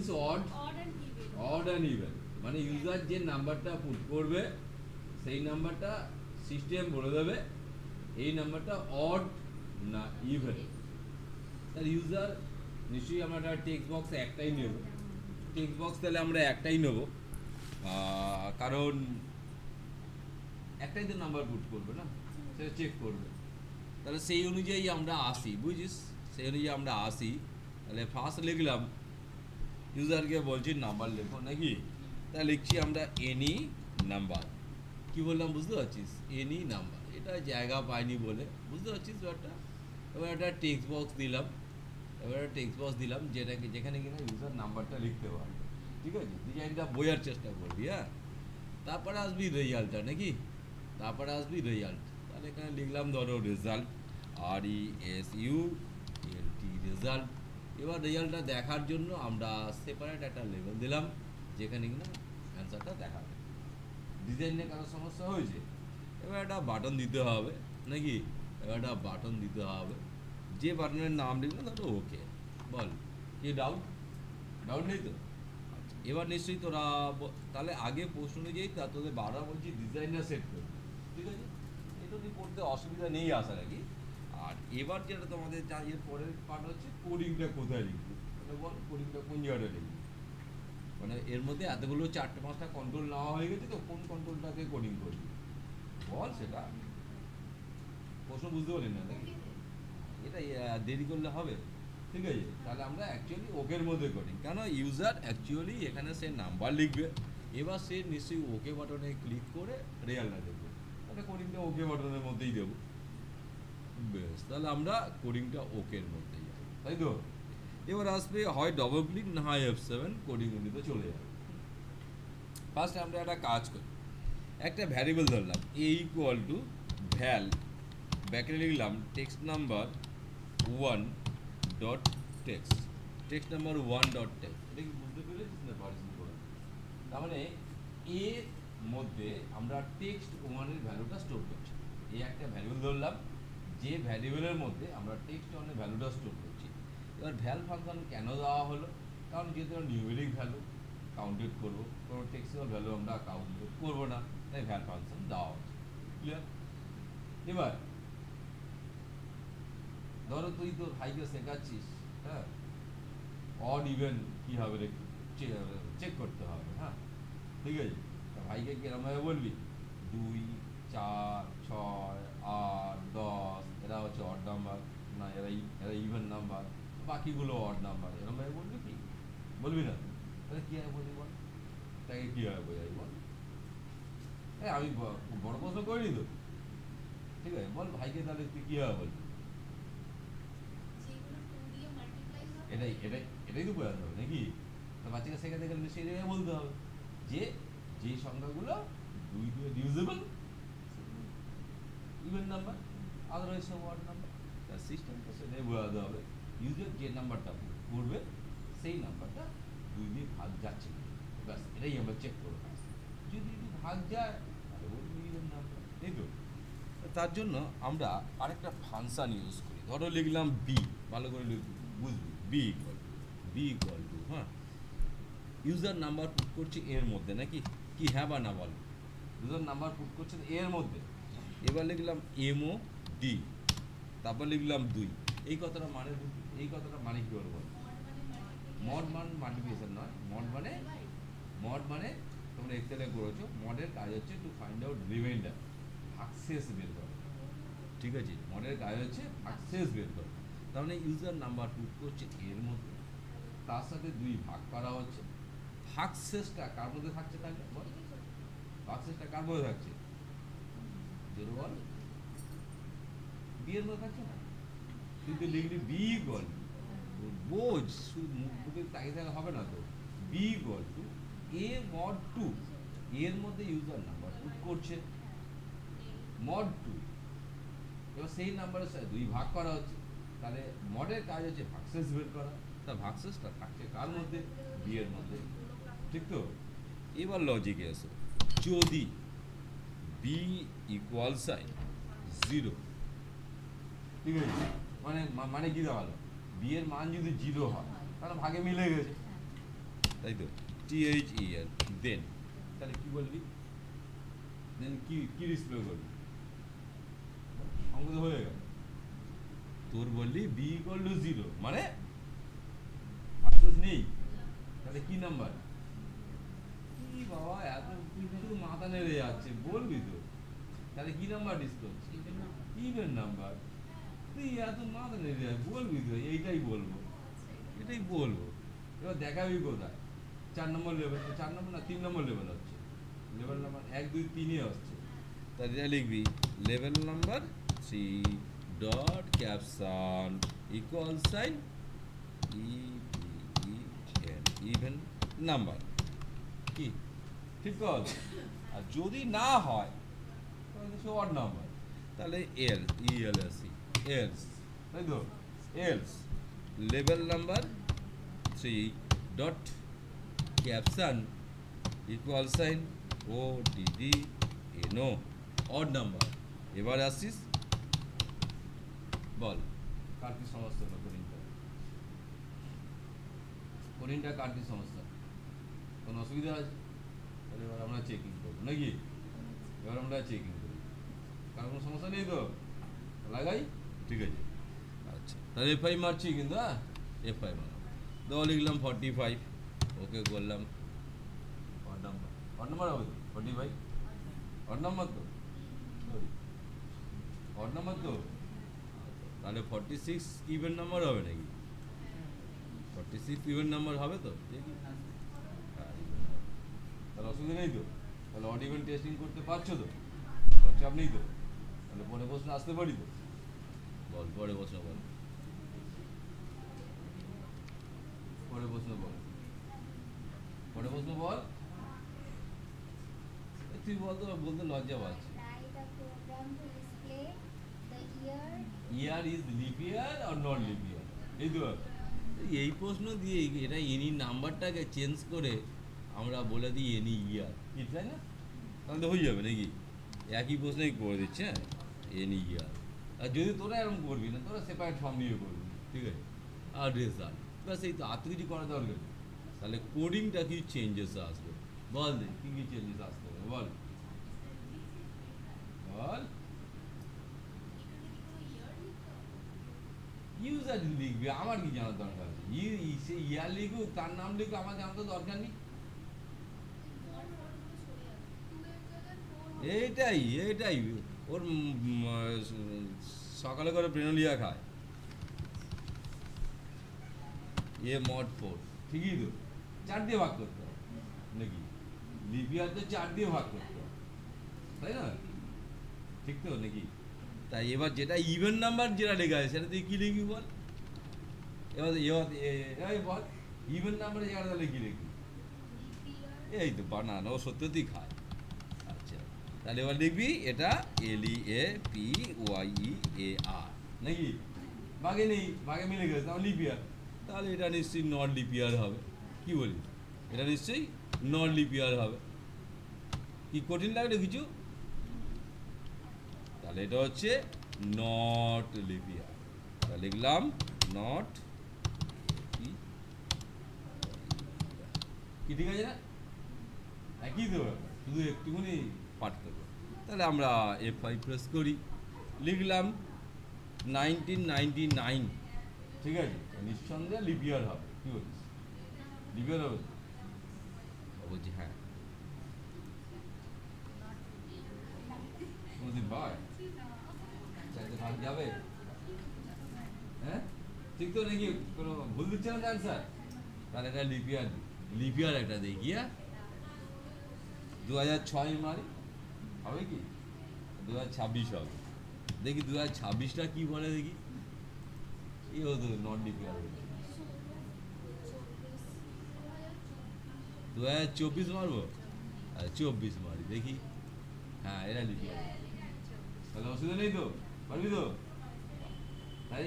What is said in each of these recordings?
Means odd and even, মানে user যে নাম্বারটা পুট করবে সেই নাম্বারটা সিস্টেম বলে দেবে এই নাম্বারটা অড না ইভেন। তার ইউজার নিশ্চয়ই আমরা একটা টেক্সট বক্স একটাই নেব, টেক্সট বক্স তাহলে আমরা একটাই নেব, কারণ একটাই তো নাম্বার পুট করবে না, সেটা চেক করবে। তাহলে সেই অনুযায়ী আমরা আসি, বুঝিস, সেই অনুযায়ী আমরা আসি। তাহলে ফার্স্ট লিখলাম ইউজারকে বলছি নাম্বার লেখো নাকি, তাহলে লিখছি আমরা এনি নাম্বার। কি বললাম বুঝতে পারছিস? এনি নাম্বার, এটা জায়গা পাইনি বলে, বুঝতে পারছিস ব্যাপারটা। এবার একটা টেক্সট বক্স দিলাম, যেটাকে যেখানে কিনা ইউজার নাম্বারটা লিখতে পারবে। ঠিক আছে, ডিজাইনটা বোঝার চেষ্টা করবি। হ্যাঁ, তারপরে আসবি রেজাল্টটা নাকি, তারপরে আসবি রেজাল্ট। তাহলে এখানে লিখলাম ধরো রেজাল্ট, RESULT, রেজাল্ট। এবার রেজাল্টটা দেখার জন্য আমরা সেপারেট একটা লেভেল দিলাম যেখানে কিনা অ্যান্সারটা দেখাবে। ডিজাইন নিয়ে কারো সমস্যা হয়েছে? এবার একটা বাটন দিতে হবে নাকি, এবার একটা বাটন দিতে হবে, যে বাটনের নাম লিখবে ধরো ওকে। বল কি ডাউট নেই তো? আচ্ছা, এবার নিশ্চয়ই তোরা তাহলে আগে প্রশ্ন অনুযায়ী তা তোদের বারবার বলছি ডিজাইনটা সেট করবে, ঠিক আছে, এটা তুই করতে অসুবিধা নেই আশা রাখি। আর এবার যেটা তোমাদের এর পরের পার্ট হচ্ছে কোডিংটা কোথায় লিখবি, মানে বল কোডিংটা কোন জায়গাটা লিখবি, মানে এর মধ্যে এতগুলো 4-5টা কন্ট্রোল নেওয়া হয়ে গেছে, তো কোন কন্ট্রোলটাকে কোডিং করবি বল, সেটা প্রশ্ন বুঝতে পারি না নাকি, এটা দেরি করলে হবে। ঠিক আছে, তাহলে আমরা অ্যাকচুয়ালি ওকের মধ্যে করি, কেন ইউজার অ্যাকচুয়ালি এখানে সে নাম্বার লিখবে, এবার সে নিশ্চয়ই ওকে বাটনে ক্লিক করে রেজাল্টটা দেবে, তাহলে কোডিংটা ওকে বাটনের মধ্যেই দেবো। বেশ, তাহলে আমরা কোডিংটা ওকের মধ্যেই যাবো, তাই তো। এবার আসবে হয় ডবল ক্লিক না হয় F7, কোডিং উইন্ডোতে চলে যাবে। ফার্স্ট আমরা একটা কাজ করি, একটা ভ্যারিয়েবল ধরলাম a ইকুয়াল টু ভ্যাল, ব্যাকে লিখলাম text number 1 dot text number 1 dot text. এটা কি বুঝতে পেরেছিস না পারিস করে? তার মানে এর মধ্যে আমরা টেক্সট 1 এর ভ্যালুটা স্টোর করছি, এই একটা ভ্যারিয়েবল ধরলাম, যে ভ্যারিয়েবলের মধ্যে আমরা টেক্সট 1 এর ভ্যালুটা স্টোর করছি। এবার ভ্যাল ফাংশন কেন দেওয়া হলো? কারণ যেহেতু নিউমেরিক ভ্যালু কাউন্টেড করবো, কোনো টেক্সচুয়াল ভ্যালু আমরা কাউন্টেড করবো না, তাই ভ্যাল ফাংশন দেওয়া হচ্ছে। ক্লিয়ার? এবার ধরো তুই তোর ভাইকে শেখাচ্ছিস, হ্যাঁ, অড ইভেন কীভাবে চেক করতে হবে, হ্যাঁ, ঠিক আছে, ভাইকে কিরমভাবে বলবি 2, 4, 6, 8, 10 এরা হচ্ছে অড নাম্বার, না এরা ইভেন নাম্বার, বাকিগুলো অড নাম্বার, এরমভাবে বলবি কি? বলবি না? তাহলে কীভাবে বলবি বল, তাকে কীভাবে বোঝাই বল? আমি বড় প্রশ্ন করিনি তো, ঠিক আছে, বল ভাইকে তাহলে তুই কীভাবে বলবি? এটাই তো বোঝাতে হবে নাকি? তো বাচ্চাকে শেখাতে গেলে সেই জায়গায় বলতে হবে যে যেই সংখ্যাগুলো 2 দিয়ে ডিভিজিবল ইভেন নাম্বার, আদারওয়াইজ সব অড নাম্বার। তার সিস্টেমটা সেটাই বোঝাতে হবে, ইউজার যে নাম্বারটা করবে সেই নাম্বারটা 2 দিয়ে ভাগ যাচ্ছে, ব্যাস এটাই আমরা চেক করবো। যদি ভাগ যায় তাহলে বলবি ইভেন নাম্বার, তাই তো। তার জন্য আমরা আরেকটা ফাংশন ইউজ করি, ধরো লিখলাম বি, ভালো করে বুঝবি, বি ইকুয়াল টু হ্যাঁ, ইউজার নাম্বার পুট করছি এর মধ্যে নাকি, কি হ্যাঁ বা না বল? ইউজার নাম্বার পুট করছে এর মধ্যে, এবার লিখলাম MOD, তারপর লিখলাম 2। এই কথাটা মানে কি বলবো? মড মানে মাল্টিপ্লিকেশন নয়, মড মানে তোমরা এক্সেলে করেছো, মডের কাজ হচ্ছে টু ফাইন্ড আউট রিমাইন্ডার, ভাগশেষ বের করো, ঠিক আছে, মডের কাজ হচ্ছে ভাগশেষ বের করো। তার মানে ইউজার নাম্বার পুট করছে এর মধ্যে, তার সাথে 2 ভাগ করা হচ্ছে, ভাগশেষটা কার মধ্যে থাকছে তাহলে বল? ভাগশেষটা কার মধ্যে থাকছে? 0 বল, বি এর মধ্যে থাকছে না? তুই তো লিখলি বি ইকুয়াল টু, বোঝ, শুধু মুখ ফুটে তাকিয়ে থাকা হবে না তো, b equal to a mod 2, এর মধ্যে ইউজার নাম্বার পুট করছে মড 2, এবার সেই নাম্বারের সাথে 2 ভাগ করা হচ্ছে, তাহলে মডের কাজ হচ্ছে ভাগশেষ বের করা, তা ভাগশেষটা থাকছে কার মধ্যে? বি এর মধ্যে, ঠিক তো। এবার লজিকে এসো, যদি বি ইকুয়াল সাইন 0, ঠিক আছে, মানে কি দাঁড়ালো? বি এর মান যদি 0 হয় তাহলে ভাগে মিলে গেছে, তাই তো THEN দেন, তাহলে কি বলবি, দেন কি ডিসপ্লে করবি, অঙ্ক তো হয়ে গেল। তোর বললি বি ইকুয়াল টু 0 মানে আফসোস নেই, তাহলে কি নাম্বার, কি বাবা এত শুধু মাথা নেড়ে যাচ্ছে, বলবি তো, তাহলে কি নাম্বার ডিসপ্লে, ইভেন নাম্বার, তুই এত মাথা নেড়ে যাচ্ছে, বলবি তো, এইটাই বলবো, এটাই বলবো। এবার দেখাবি কোথায়, 4 নম্বর লেভেল, 4 নম্বর না 3 নম্বর লেভেল হচ্ছে, লেভেল নাম্বার 1 2 3 আসছে, তাহলে লিখবি level number 3 dot caption equal sign even number, কি ঠিক আছে। আর যদি না হয় তাহলে সে অড নাম্বার, তাহলে এলএসি এলস, তাই তো else level number 3 dot caption equal sign ODD odd number. এবার আসিস বল কার কি সমস্যা হলো, কোরিনটা কার কি সমস্যা, কোনো অসুবিধা আছে, তাহলে এবার আমরা চেকিং করবো নাকি, এবার আমরা চেকিং করি, কার কোনো সমস্যা নেই তো, লাগাই ঠিক আছে। আচ্ছা তাহলে F5 মারছি কিন্তু, হ্যাঁ F5 মারলাম, তো লিখলাম 45, ওকে করলাম, অড নাম্বার হবে তো 45, অড নাম্বার তো, অড নাম্বার তো, তাহলে 46 ইভেন নাম্বার হবে নাকি, 46 ইভেন নাম্বার হবে তো, তাহলে অসুবিধা নেই তো, তাহলে অড ইভেন টেস্টিং করতে পারছো তো, চাপ নেই তো, তাহলে পরে প্রশ্ন আসতে পারি তো, বল পরে প্রশ্ন বল, পরে প্রশ্ন বল, পরে প্রশ্ন বল, তুই বল তো, বলতে লজ্জা পাচ্ছি। Year is leap year or not leap year, এই তো এই প্রশ্ন দিয়ে এটা এনি নাম্বারটাকে চেঞ্জ করে আমরা বলে দিই এনি ইয়ার, কি তাই না, তাহলে তো হয়ে যাবে নাকি, একই প্রশ্নই করে দিচ্ছে, হ্যাঁ এনি ইয়ার। আর যদি তোরা এরকম করবি না, তোরা সেপারেট ফর্ম দিয়ে করবি, ঠিক আছে, আর রেজাল্ট ব্যাস, এই তো আর তো কিছু করা দরকার, তাহলে কোডিংটা কি চেঞ্জেস আসবে, বল দে কি কি চেঞ্জেস আসতে হবে, বল বল। ইউজার লিখবে, আমার কি জানার দরকার, সে ইয়ার লিখুক, তার নাম লিখুক, আমার জানার তো দরকার নেই, এইটাই এইটাই ওর সকালে করে ব্রেনোলিয়া খায়, mod 4 ঠিকই তো, 4 দিয়ে ভাগ করতে হবে নাকি, লিপিয়ার তো 4 দিয়ে ভাগ করতে হবে, তাই না, ঠিক তো নাকি। তাই এবার যেটা ইভেন নাম্বার যেটা লেখা আছে সেটা তুই কি লিখবি বল, এবার বল ইভেন নাম্বারের জায়গাটা তাহলে কি লিখবি, এই তো বানানো সত্যি খায়। আচ্ছা তাহলে এবার লিখবি এটা LEAPYEAR নাকি, বাগে নেই, বাগে মিলে গেছে, তাহলে লিপিয়ার, তাহলে এটা নিশ্চয়ই নট লিপিয়ার হবে, কি বলি, এটা নিশ্চয়ই নট লিপিয়ার হবে, কি কঠিন লাগলো কিছু, তাহলে এটা হচ্ছে নট লিপিয়ার, তাহলে লিখলাম নট, কি ঠিক আছে না, একই তো ব্যাপার, শুধু একটুখানি পার্থক্য। তাহলে আমরা F5 প্রেস করি, লিখলাম 1999, ঠিক আছে, নিঃসন্দেহে লিপিয়ার হবে, কি বলিস লিপিয়ার হবে, বলছি হ্যাঁ কোনদিন ভাই চাইতে ভাগ যাবে, হ্যাঁ ঠিক তো নাকি, কোনো ভুল দিচ্ছে না অ্যান্সার, তাহলে এটা লিপিয়ার, লিপিয়ার একটা দেখি, হ্যাঁ 2006 মারি, হবে কি 2026 হবে, দেখি 2026টা কি বলে দেখি, এই হতো নট লিপিয়ার, 2024 মারবো, 24 মারি দেখি, হ্যাঁ এরা লিপিয়ার, তাহলে অসুবিধা নেই তো, পারবি তো, তাই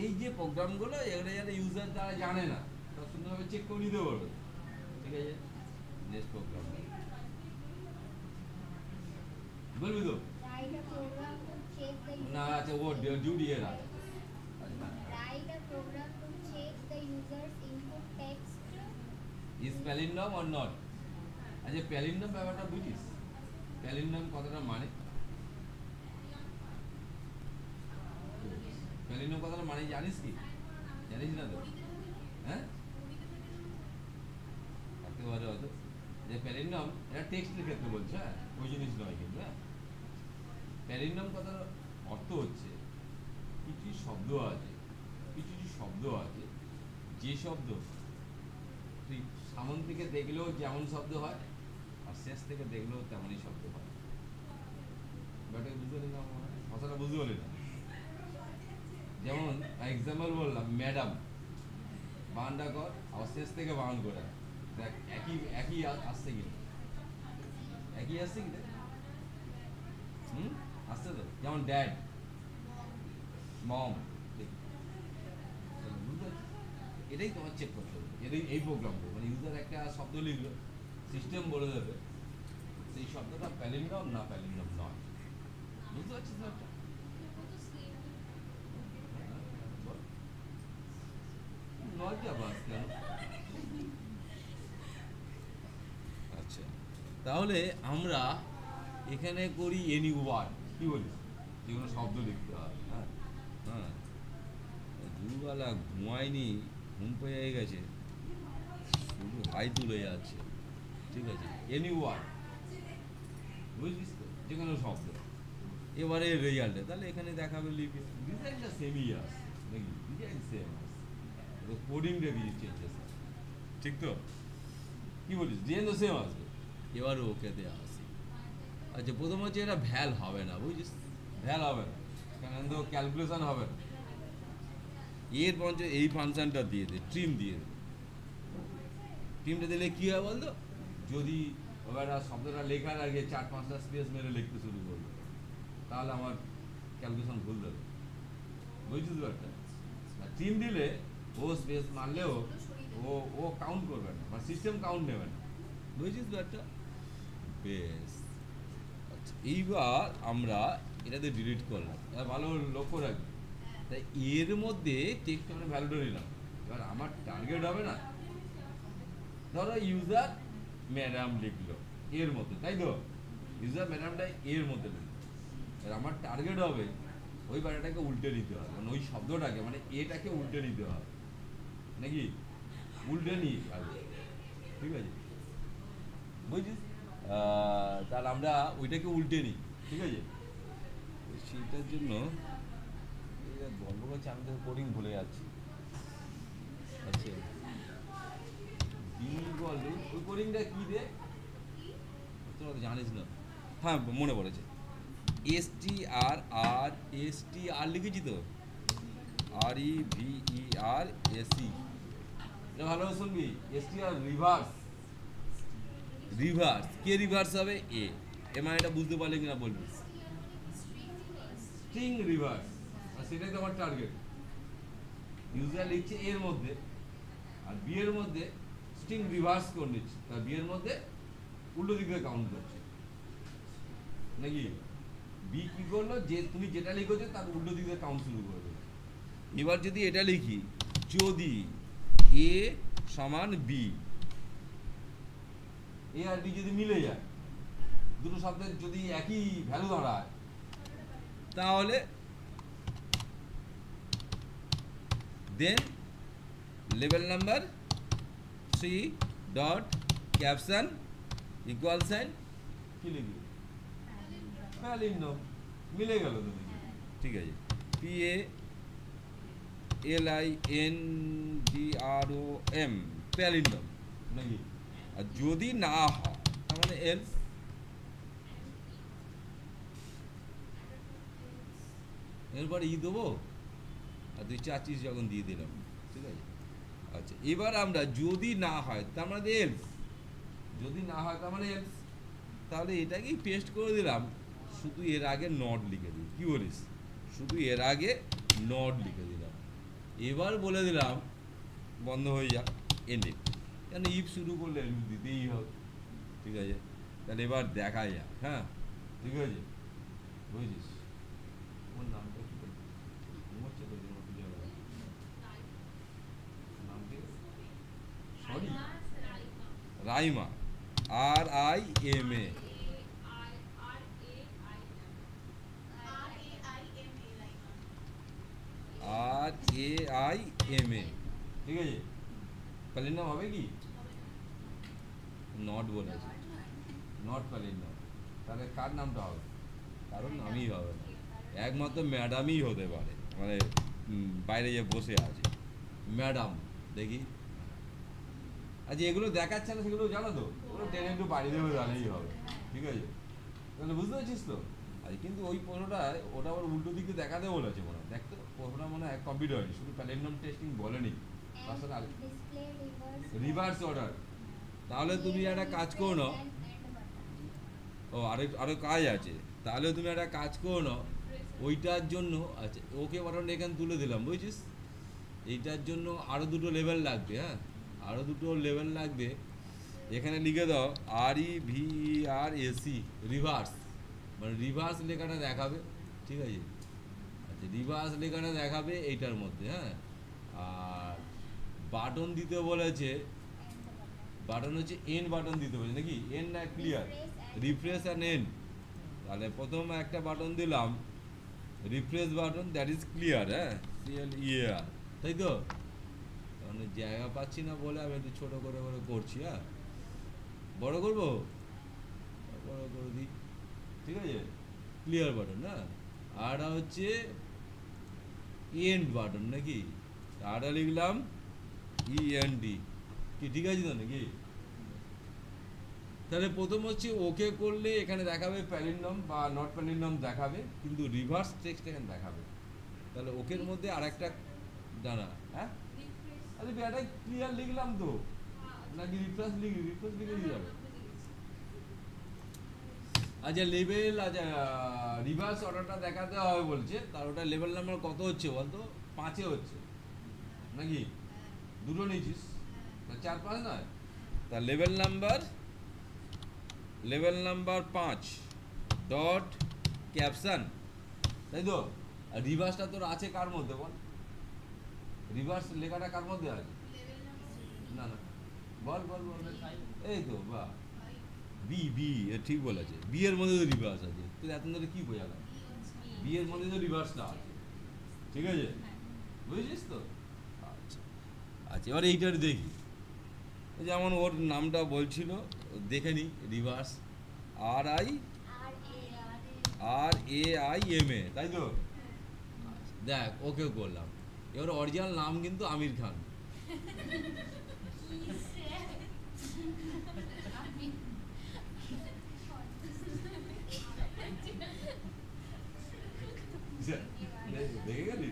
এই যে প্রোগ্রামগুলো এগুলো যারা ইউজার তারা জানে না, তারা সুন্দরভাবে চেক করে নিতে পারবে, ঠিক আছে। নেক্সট প্রোগ্রাম বলবি তো, না আচ্ছা ও ডিউটি এর আছে, Write a program to check the user's input text is palindrome or not? আচ্ছা প্যালিন্ড্রম ব্যাপারটা বুঝিস? প্যালিন্ড্রম কথাটা মানে, প্যালিন্ড্রম কথাটা মানে জানিস কি? জানিস না তো? হ্যাঁ, একেবারে হয়তো যে প্যালিন্ড্রম এটা টেক্সটের ক্ষেত্রে বলছে, হ্যাঁ ওই জিনিস নয় কিন্তু। হ্যাঁ, প্যালিন্ড্রম কথার অর্থ হচ্ছে কিছু শব্দ আছে, কিছু কিছু শব্দ আছে যে শব্দ তুই সামন থেকে দেখলেও যেমন শব্দ হয় আর শেষ থেকে দেখলেও তেমনই শব্দ হয়। ব্যাপারটা বুঝতে পারলি না? আমার মনে হয় কথাটা বুঝতে পারলি না। যেমন এক্সাম্পল বললাম ম্যাডাম, বানানটা কর আবার শেষ থেকে বানান করে দেখ, একই একই আসছে কিনা, একই আসছে কি দেখ। হুম, আসছে তো। যেমন ড্যাড, মম, বুঝতে পারছিস? এটাই তোমার চেক করতে হবে। এটাই এই প্রোগ্রামটা মানে ইউজার একটা শব্দ লিখলো, সিস্টেম বলে দেবে সেই শব্দটা প্যালিন্ড্রম না প্যালিন্ড্রম নয়। বুঝতে পারছিস না? একটা লজ্জা পাস কেন? আচ্ছা, তাহলে আমরা এখানে করি এনি ওয়ার্ড, কি বলিস? যে কোনো শব্দ লিখতে হয়। হ্যাঁ হ্যাঁ, দুবেলা ঘুমায়নি, ঘুম পেয়ে গেছে, শুধু হাই তুলে যাচ্ছে। ঠিক আছে, এনি ওয়ার্ড, বুঝলিস তো? যে কোনো শব্দ। এবারে রেজাল্টে তাহলে এখানে দেখাবে লিখে ডিজাইনটা সেমই আছে নাকি? ডিজাইন সেম আছে, কোডিংটা কিছু চেঞ্জেস আছে, ঠিক তো? কি বলিস? ডিজাইন তো সেম আসবে। এবারে ওকে দেওয়া আছে। আচ্ছা, প্রথম হচ্ছে এটা ভ্যাল হবে না, বুঝছিস? ভ্যাল হবে না, কারণ তো ক্যালকুলেশন হবে না। এর পঞ্চ এই ফাংশনটা দিয়ে দে, ট্রিম দিয়ে দে। ট্রিমটা দিলে কী হয় বলতো? যদি এবার শব্দটা লেখার আগে 4-5টা স্পেস মেরে লিখতে শুরু করবে তাহলে আমার ক্যালকুলেশন ভুল দেবে, বুঝছিস ব্যাপারটা? আর ট্রিম দিলে ও স্পেস মারলেও ও ও কাউন্ট করবে না, মানে সিস্টেম কাউন্ট নেবে না, বুঝছিস ব্যাপারটা? বেশ। আচ্ছা, এইবার আমরা এটাতে ডিলিট করলাম, এবার ভালো লক্ষ্য রাখবি। তাই এর মধ্যে টেক্সট মানে ভ্যালুটা নিলাম। এবার আমার টার্গেট হবে না, ধরো ইউজার ম্যাডাম লিখলো এর মধ্যে, তাই তো? ইউজার ম্যাডামটা এর মধ্যে লিখলো। এবার আমার টার্গেট হবে ওই বাড়িটাকে উল্টে নিতে হবে, মানে ওই শব্দটাকে মানে এটাকে উল্টে নিতে হবে নাকি? উল্টে নিই আগে, ঠিক আছে? বুঝছিস? তাহলে আমরা ওইটাকে উল্টে নিই, ঠিক আছে? সেটার জন্য গল্প করছি, আমি তো কোডিং ভুলে যাচ্ছি। আচ্ছা, ওই কোডিংটা কি রে? তোরা তো জানিস না। হ্যাঁ, মনে পড়েছে। এস টি আর লিখেছি তো, REVERSE। এটা ভালোভাবে শুনবি। STR রিভার্স, রিভার্স কে রিভার্স হবে? এ মানে এটা বুঝতে পারলে কিনা বলবি? স্ট্রিং রিভার্স, আর সেটাই তো আমার টার্গেট। ইউজার লিখছে এর মধ্যে আর বি এর মধ্যে স্ট্রিং রিভার্স করে নিচ্ছে, তার বি এর মধ্যে উল্টো দিকে কাউন্ট করছে নাকি? বি কি করলো, যে তুমি যেটা লিখেছো তার উল্টো দিকে কাউন্ট শুরু করবে। এবার যদি এটা লিখি, যদি এ সমান বি, এ আর বি যদি মিলে যায়, দুটো শব্দের যদি একই ভ্যালু দাঁড়ায়, তাহলে then level number 3 dot caption equal sign কি লিখবি? প্যালিন্ড্রম। মিলে গেল তো দেখি, ঠিক আছে? PALINDROM, প্যালিন্ড্রম নাকি? আর যদি না হয় তার মানে এলস। এরপর দেবো, আর তুই চাচ্ছিস যখন দিয়ে দিলাম, ঠিক আছে? আচ্ছা, এবার আমরা যদি না হয় তার মানে এলস, যদি না হয় তার মানে এলস, তাহলে এটাকেই পেস্ট করে দিলাম, শুধু এর আগে নট লিখে দিই, কি বলিস? শুধু এর আগে নট লিখে দিলাম। এবার বলে দিলাম বন্ধ হয়ে যাক, এন্ডে, কেন ইফ শুরু করলে এলস দিতেই হবে, ঠিক আছে? তাহলে এবার দেখা যাক। হ্যাঁ, ঠিক আছে, বুঝেছিস? ওর নামটা কি ঘুমোচ্ছে তো, নাম কি? সরি, রাইমা, RIMA, RAIMA, ঠিক আছে? প্যালির নাম হবে কি? নট বলেছে, নট প্যালির নাম। তাহলে কার নামটা হবে? কারণ নামই হবে না, একমাত্র ম্যাডামই হতে পারে, মানে বাইরে যে বসে আছে ম্যাডাম। দেখি আচ্ছা, এগুলো দেখাচ্ছে না, সেগুলো জানো তো, ওগুলো টেনে একটু বাড়ি দেবে, জানলেই হবে, ঠিক আছে? তাহলে বুঝতে পারছিস তো? আচ্ছা, কিন্তু ওই প্রশ্নটায় ওটা আবার উল্টো দিকে দেখাতে বলেছে মনে হয়, দেখতো প্রশ্নটা মনে হয় কমপ্লিট হয়নি, শুধু প্যালেন্ডাম টেস্টিং বলেনি, রিভার্স অর্ডার। তাহলে তুমি একটা কাজ করো না, ও আরো কাজ আছে, তাহলে তুমি একটা কাজ করো না ওইটার জন্য। আচ্ছা, ওকে বাটনটা এখানে তুলে দিলাম, বুঝছিস? এইটার জন্য আরও দুটো লেভেল লাগবে, হ্যাঁ, আরও দুটো লেভেল লাগবে। এখানে লিখে দাও REVERSE, রিভার্স, মানে রিভার্স লেখাটা দেখাবে, ঠিক আছে? আচ্ছা, রিভার্স লেখাটা দেখাবে এইটার মধ্যে, হ্যাঁ। আর বাটন দিতে বলেছে, বাটন হচ্ছে এন বাটন দিতে বলেছে নাকি, এন না ক্লিয়ার, রিফ্রেশ অ্যান্ড এন। তাহলে প্রথম একটা বাটন দিলাম refresh button, that is clear, হ্যাঁ, CLEAR, তাই তো? মানে জায়গা পাচ্ছি না বলে আমি একটু ছোটো করে করে করছি, হ্যাঁ। বড় করবো, বড় করে দিই, ঠিক আছে? ক্লিয়ার বাটন, না? আর হচ্ছে এন্ড বাটন নাকি, আরটা লিখলাম END, কি ঠিক আছে তো নাকি? তাহলে প্রথম হচ্ছে ওকে করলে এখানে দেখাবে প্যালিন্ডাম বা নট প্যালিন্ডাম দেখাবে, কিন্তু রিভার্স টেক্সট এখানে দেখাবে। তাহলে ওকের মধ্যে আরেকটা দাঁড়া, হ্যাঁ, আরে এটা ক্লিয়ার লিখলাম তো, নাকি রিফ্রেশ লিখে দিয়ে যাবে? আচ্ছা, লেভেল, আচ্ছা রিভার্স অর্ডারটা দেখাতে হবে বলছে, তার ওটা লেভেল নাম্বার কত হচ্ছে বলতো? 5-এ হচ্ছে নাকি? দুটো নিয়েছিস, তা 4-5 নয়, তা লেভেল নাম্বার 5 ডট ক্যাপশন, তাই তো? আর রিভার্সটা তোর আছে কার মধ্যে বল? রিভার্স লেখাটা কার মধ্যে আছে? না না, বল বল বল, এই তো, বাহ, বি ঠিক বলেছে, বি এর মধ্যে তো রিভার্স আছে, তুই এত ধরে কি বোঝালাম? বি এর মধ্যে তো রিভার্সটা আছে, ঠিক আছে? বুঝেছিস তো? আচ্ছা আচ্ছা, এবার এইটার দেখি, যেমন ওর নামটা বলছিল, দেখে নি, রিভার্স RAIMA, তাই তো? দেখ, ওকে করলাম, এবার অরিজিনাল নাম কিন্তু আমির খান। দেখে গেলি,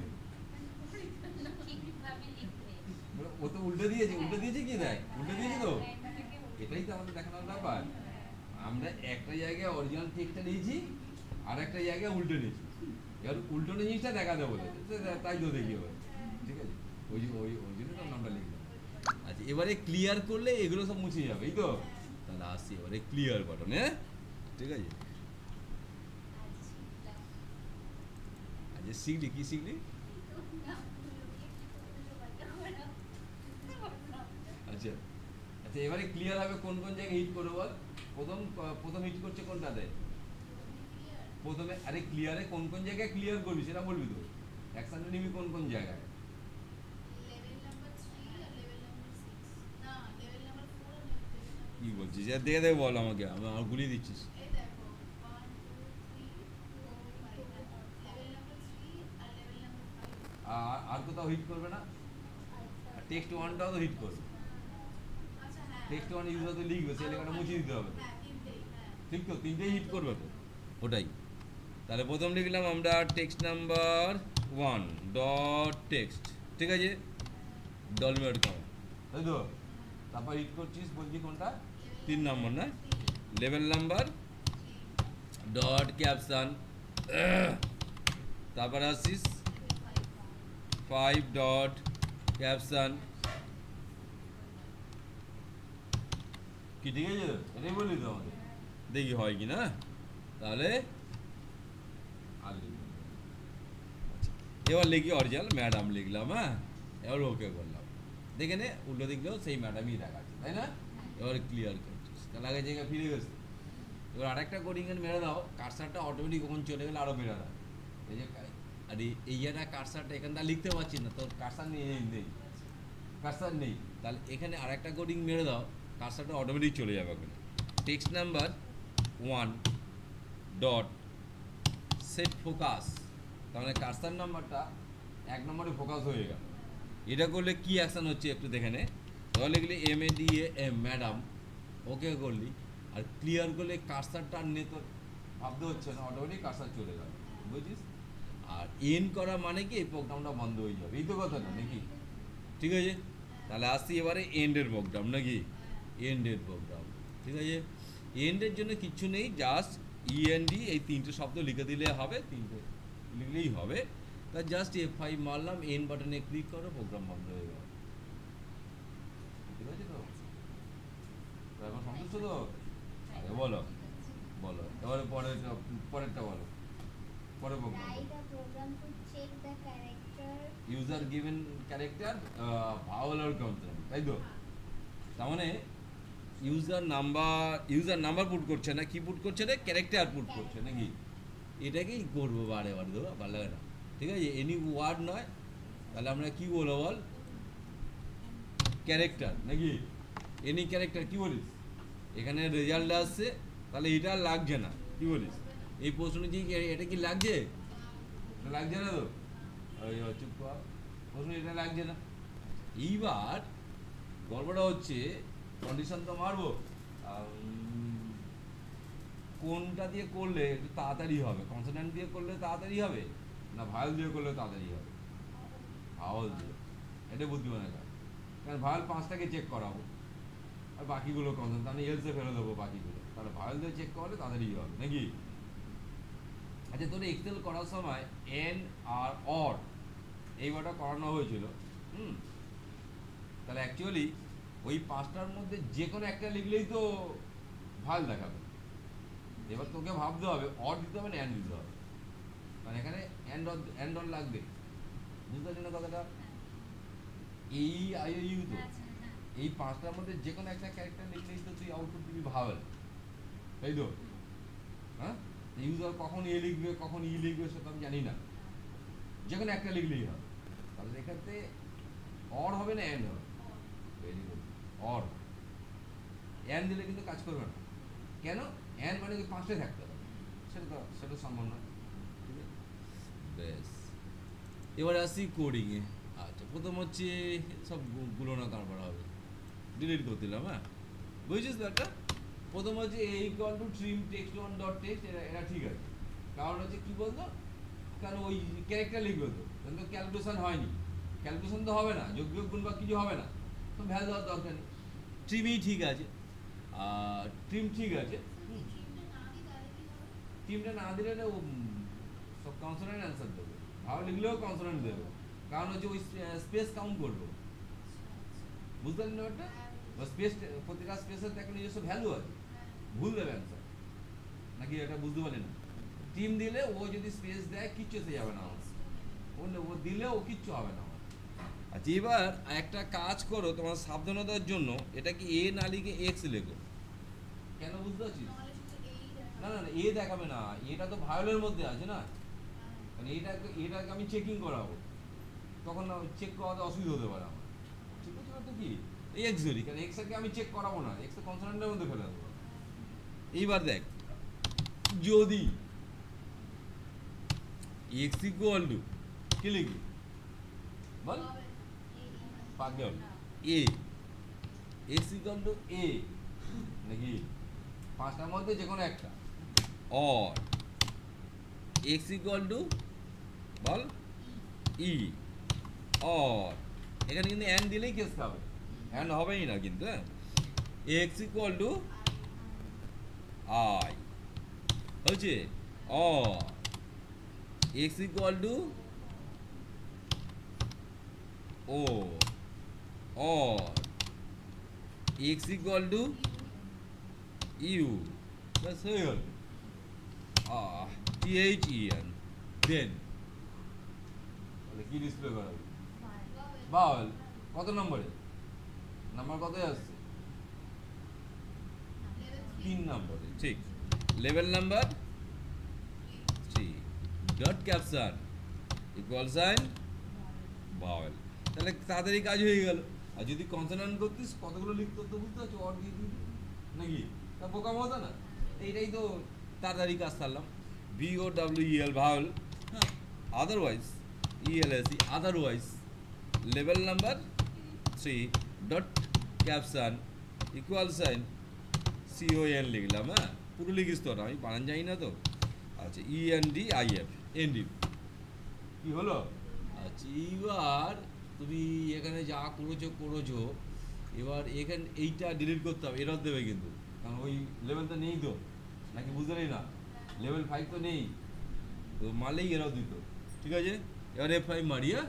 ও তো উল্টে দিয়েছে কি, দেখ উল্টে দিয়েছে তো, এটাই তো আমাদের দেখানোর ব্যাপার। আমরা একটা জায়গায় অরিজিনাল টেক্সটটা নিয়েছি, আর একটা জায়গায় উল্টে নিয়েছি, এবার উল্টোনো জিনিসটা দেখাতে বলেছে, তাই তো দেখি এবার, ঠিক আছে? ওই জন্য তো নামটা লিখলাম। আচ্ছা, এবারে ক্লিয়ার করলে এগুলো সব মুছে যাবে, এই তো? তাহলে আসছি এবারে ক্লিয়ার বাটন, হ্যাঁ, ঠিক আছে? আচ্ছা, শিখলি কি শিখলি? আচ্ছা আচ্ছা, এবারে ক্লিয়ার হবে কোন কোন জায়গায় হিট করবো বল? প্রথম হিট করছে কোনটাতে? প্রথমে, আরে ক্লিয়ারে কোন কোন জায়গায় ক্লিয়ার করবি সেটা বলবি তো, অ্যাকশনটা নিবি কোন কোন জায়গায়? কি বলছিস, দেখে দেখে বল আমাকে, আমার গুলিয়ে দিচ্ছিস। আর কোথাও হিট করবে না? টেক্সট ওয়ানটাও তো হিট করবে, টেক্সট ওয়ান ইউজার তো লিখবে, সেই লেখাটা মুছে দিতে হবে, ঠিক তো? তিনটেই হিট করবে তো, ওটাই। তাহলে প্রথম লিখলাম আমরা টেক্সট নাম্বার 1 ডট টেক্সট, ঠিক আছে, ডলমেট কমা, তাই তো? তারপর হিট করছিস, বলছি কোনটা? 3 নম্বর, না? লেভেল নাম্বার ডট ক্যাপশন, তারপর আসছিস 5 ডট ক্যাপশন, কি ঠিক আছে? এটাই বললি তো আমাদের, দেখি হয় কি না। তাহলে আর আচ্ছা, এবার লিখি অরিজিনাল ম্যাডাম লিখলাম, হ্যাঁ, এবার ওকে করলাম, দেখে নে উল্টো দিকটাও সেই ম্যাডামই দেখাচ্ছে, তাই না? এবারে ক্লিয়ার করছিস, তাহলে আগে জায়গায় ফিরে গেছে। এবার আরেকটা কোডিং এর মেরে দাও, কার্সারটা অটোমেটিক ওখানে চলে গেলে আরও বেড়ে দাও। এই যে আর এই জায়গাটা কার্সারটা এখানটা লিখতে পারছি না, তোর কার্সার নেই, কার্সার নেই, তাহলে এখানে আরেকটা কোডিং মেরে দাও, কার্সারটা অটোমেটিক চলে যাবে ওখানে। Text number 1 dot set focus, তার মানে কার্সার নাম্বারটা 1 নম্বরে ফোকাস হয়ে গেল। এটা করলে কি অ্যাকশন হচ্ছে একটু দেখে নে। তাহলে লিখলি MADAM ম্যাডাম, ওকে করলি, আর ক্লিয়ার করলে কার্সারটা আর নিয়ে তোর ভাবতে হচ্ছে না, অটোমেটিক কার্সার চলে গেল, বুঝছিস? আর এন করা মানে কি এই প্রোগ্রামটা বন্ধ হয়ে যাবে, এই তো কথাটা নাকি? ঠিক আছে, তাহলে আসছি এবারে এন্ডের প্রোগ্রাম নাকি, এন্ডের প্রোগ্রাম। ঠিক আছে, এন্ডের জন্য কিচ্ছু নেই, জাস্ট ইএনডি এই 3টে শব্দ লিখে দিলে হবে, 3টে লিখলেই হবে। তা জাস্ট F5 মারলাম, এন বাটনে ক্লিক করো, প্রোগ্রাম বন্ধ হয়ে গেল। ঠিক আছে তো, এখন সন্তুষ্ট তো? আরে বলো বলো এবারে পরেরটা বলো, পরের program. User given character vowel or consonant, তাই তো? তার মানে ইউজার নাম্বার পুট করছে না, কি পুট করছে না, ক্যারেক্টার পুট করছে নাকি? এটাকেই করবো বারে বারে, দেবো ভালো লাগে না। ঠিক আছে, এনি ওয়ার্ড নয়, তাহলে আমরা কি বলবো বল, ক্যারেক্টার নাকি? এনি ক্যারেক্টার কি বলিস? এখানে রেজাল্ট আসছে, তাহলে এটা লাগছে না, কি বলিস? এই প্রশ্ন যে এটা কি লাগছে, লাগছে না তো, চুপ কর, প্রশ্ন এটা লাগছে না। এইবার গল্পটা হচ্ছে, কন্ডিশন তো মারবো, কোনটা দিয়ে করলে একটু তাড়াতাড়ি হবে, কনসোনেন্ট দিয়ে করলে তাড়াতাড়ি হবে না ভাওয়েল দিয়ে করলে তাড়াতাড়ি হবে? ভাওয়েল দিয়ে, এটা বুদ্ধিমানের কাজ। কারণ ভাওয়েল 5টাকে চেক করাবো, আর বাকিগুলো কনসোনেন্ট, তাহলে এলসে ফেলে দেবো বাকিগুলো, তাহলে ভাওয়েল দিয়ে চেক করলে তাড়াতাড়ি হবে নাকি? আচ্ছা, তোর এক্সেল করার সময় এন আর অর এই ওয়ার্ডটা করানো হয়েছিল, তাহলে অ্যাকচুয়ালি ওই 5টার মধ্যে যে কোনো একটা লিখলেই তো ভাওয়েল দেখাবে। এবার তোকে ভাবতে হবে অর দিতে হবে না অ্যান্ড দিতে হবে, কারণ এখানে অ্যান্ড অর লাগবে, বুঝতে পারছি না কথাটা? এই IOU তো এই 5টার মধ্যে যে কোনো একটা ক্যারেক্টার লিখলেই তো তুই আউটপুট দিবি ভাওয়েল, তাই তো? হ্যাঁ, ইউজার কখন এ লিখবে কখন ই লিখবে সেটা আমি জানি না, যে কোনো একটা লিখলেই হবে। তাহলে এখানে অর হবে না অ্যান্ড হবে? Very good, or. অ্যান্ড দিলে কিন্তু কাজ করবে না, কেন? অ্যান্ড মানে কি 5টাই থাকতে হবে, সেটা সম্ভব না। ঠিক আছে, বেশ, এবারে আসি কোডিংয়ে। আচ্ছা, প্রথম হচ্ছে সব গুলোনা কারবার হবে, ডিলিট করে দিলাম। হ্যাঁ, বুঝছিস তো একটা? প্রথম হচ্ছে trim text1.text, এটা ঠিক আছে, কারণ হচ্ছে কি বলতো, কারণ ওই ক্যারেক্টার লিখবে তো, কিন্তু ক্যালকুলেশন হয়নি, ক্যালকুলেশন তো হবে না, যোগ বিয়োগ গুণ বা কিছু হবে না, তো ভ্যালু দেওয়ার দরকার নেই। ট্রিমই ঠিক আছে, ট্রিম ঠিক আছে, ট্রিমটা না দিলে ও সব কনসোনেন্ট অ্যান্সার দেবে, ভালো লিখলেও কনসোনেন্ট দেবে, কারণ হচ্ছে ওই স্পেস কাউন্ট করবে, বুঝতে পারলি না একটা? স্পেস, প্রতিটা স্পেসের একটা নিজস্ব ভ্যালু আছে, ভুল দেবে অ্যান্সার নাকি, এটা বুঝতে পারলি না? টিম দিলে ও যদি স্পেস দেয় কিচ্ছু এসে যাবে না আমার, ও দিলে ও কিচ্ছু হবে না আমার। আচ্ছা, এবার একটা কাজ করো তোমার সাবধানতার জন্য, এটা কি এ না লিখে এক্স লেখো, কেন বুঝতে পারছিস? না না না, এ দেখাবে না, এটা তো ভায়োলের মধ্যে আছে না, মানে এটাকে আমি চেকিং করাবো, তখন চেক করাতে অসুবিধা হতে পারে আমার। ঠিক আছে, তো কি এক্স ধরি, কারণ এক্সকে আমি চেক করাবো না, এক্স কনসোনেন্টের মধ্যে ফেলে দেবো। এইবার দেখ, যদি এক্স ইকুয়াল টু কি লিখবি বল, পাগল, এ এক্স ইকুয়াল টু এ নাকি 5টার মধ্যে যে কোনো একটা, or x equal two ball E, or এখানে কিন্তু অ্যান্ড দিলেই কেস খাবে, অ্যান্ড হবেই না কিন্তু। হ্যাঁ, এক্স ইকুয়াল টু আই হচ্ছে, or x equal to O, or x equal to U, ব্যাস হয়ে গেল। THEN, দেন তাহলে কি ডিসপ্লে করাবে? ভাওয়েল। কত নম্বরে? নাম্বার কতই আসছে? 3 নম্বরে, ঠিক। Level number 3 dot caption equal sign vowel. তাহলে তাড়াতাড়ি কাজ হয়ে গেল। আর যদি কনসোনান্ট করতিস কতগুলো লিখতে হতো বুঝতে পারছো, অর দিয়ে দিবি নাকি, তা বোকাম হতো না। এইটাই তো তাড়াতাড়ি কাজ সারলাম। VOWEL ভাওয়েল, হ্যাঁ, otherwise ELSE otherwise level number 3 dot caption equal sign CON লিখলাম। হ্যাঁ, পুরো লিখিস তো, আমি বানান জানি না তো। আচ্ছা, ENDIF এনডিভ কি হলো? আচ্ছা, এইবার তুমি এখানে যা করেছো এবার এখানে এইটা ডিলিট করতে হবে, এরর দেবে কিন্তু, কারণ ওই লেভেলটা নেই তো, নাকি বুঝতে পারি না, লেভেল 5 তো নেই, তো মারলেই এরর দিত। ঠিক আছে, এবার F5 মারি। হ্যাঁ,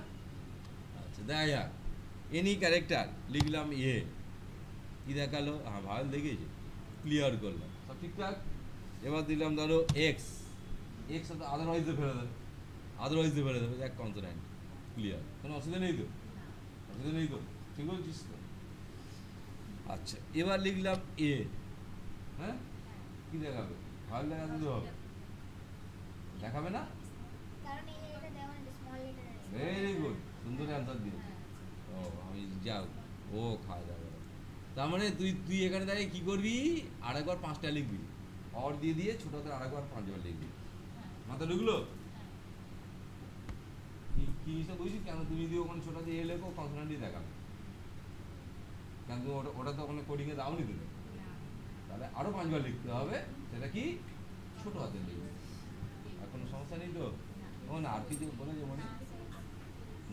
আচ্ছা, দেখা যাক। এনি ক্যারেক্টার লিখলাম কি দেখালো? হ্যাঁ, ভালো দেখেছি, ক্লিয়ার করলাম, সব ঠিকঠাক। এবার দিলাম ধরো এক্স তো আদারওয়াইজে ফেলে দেবে, এক কনসোনেন্ট, ক্লিয়ার, কোনো অসুবিধা নেই তো, ঠিক বলছিস তো? আচ্ছা, এবার লিখলাম হ্যাঁ, কি দেখাবে? ভালো দেখাতে তো হবে, দেখাবে না? ভেরি গুড, সুন্দর অ্যান্সার দিয়েছে। ও আমি যাও, ও খাওয়া যাবে। তার মানে তুই এখানে দাঁড়িয়ে কি করবি? আরেকবার 5টা লিখবি, অর দিয়ে ছোট হাতের আরেকবার 5বার লিখবি। মাথা ঢুকলো? কি হিসাব বুঝছিস? কেন তুমি যদি ওখানে ছোট হাতে লেখো কনসোনান্টই দেখাবে, কেন তুমি ওটা তো ওখানে কোডিংয়ে দাওনি তুমি, তাহলে আরো 5বার লিখতে হবে, সেটা কি ছোট হাতে লিখবে। আর কোনো সমস্যা নেই তো? ও না, আর কিছু বলে যে মনে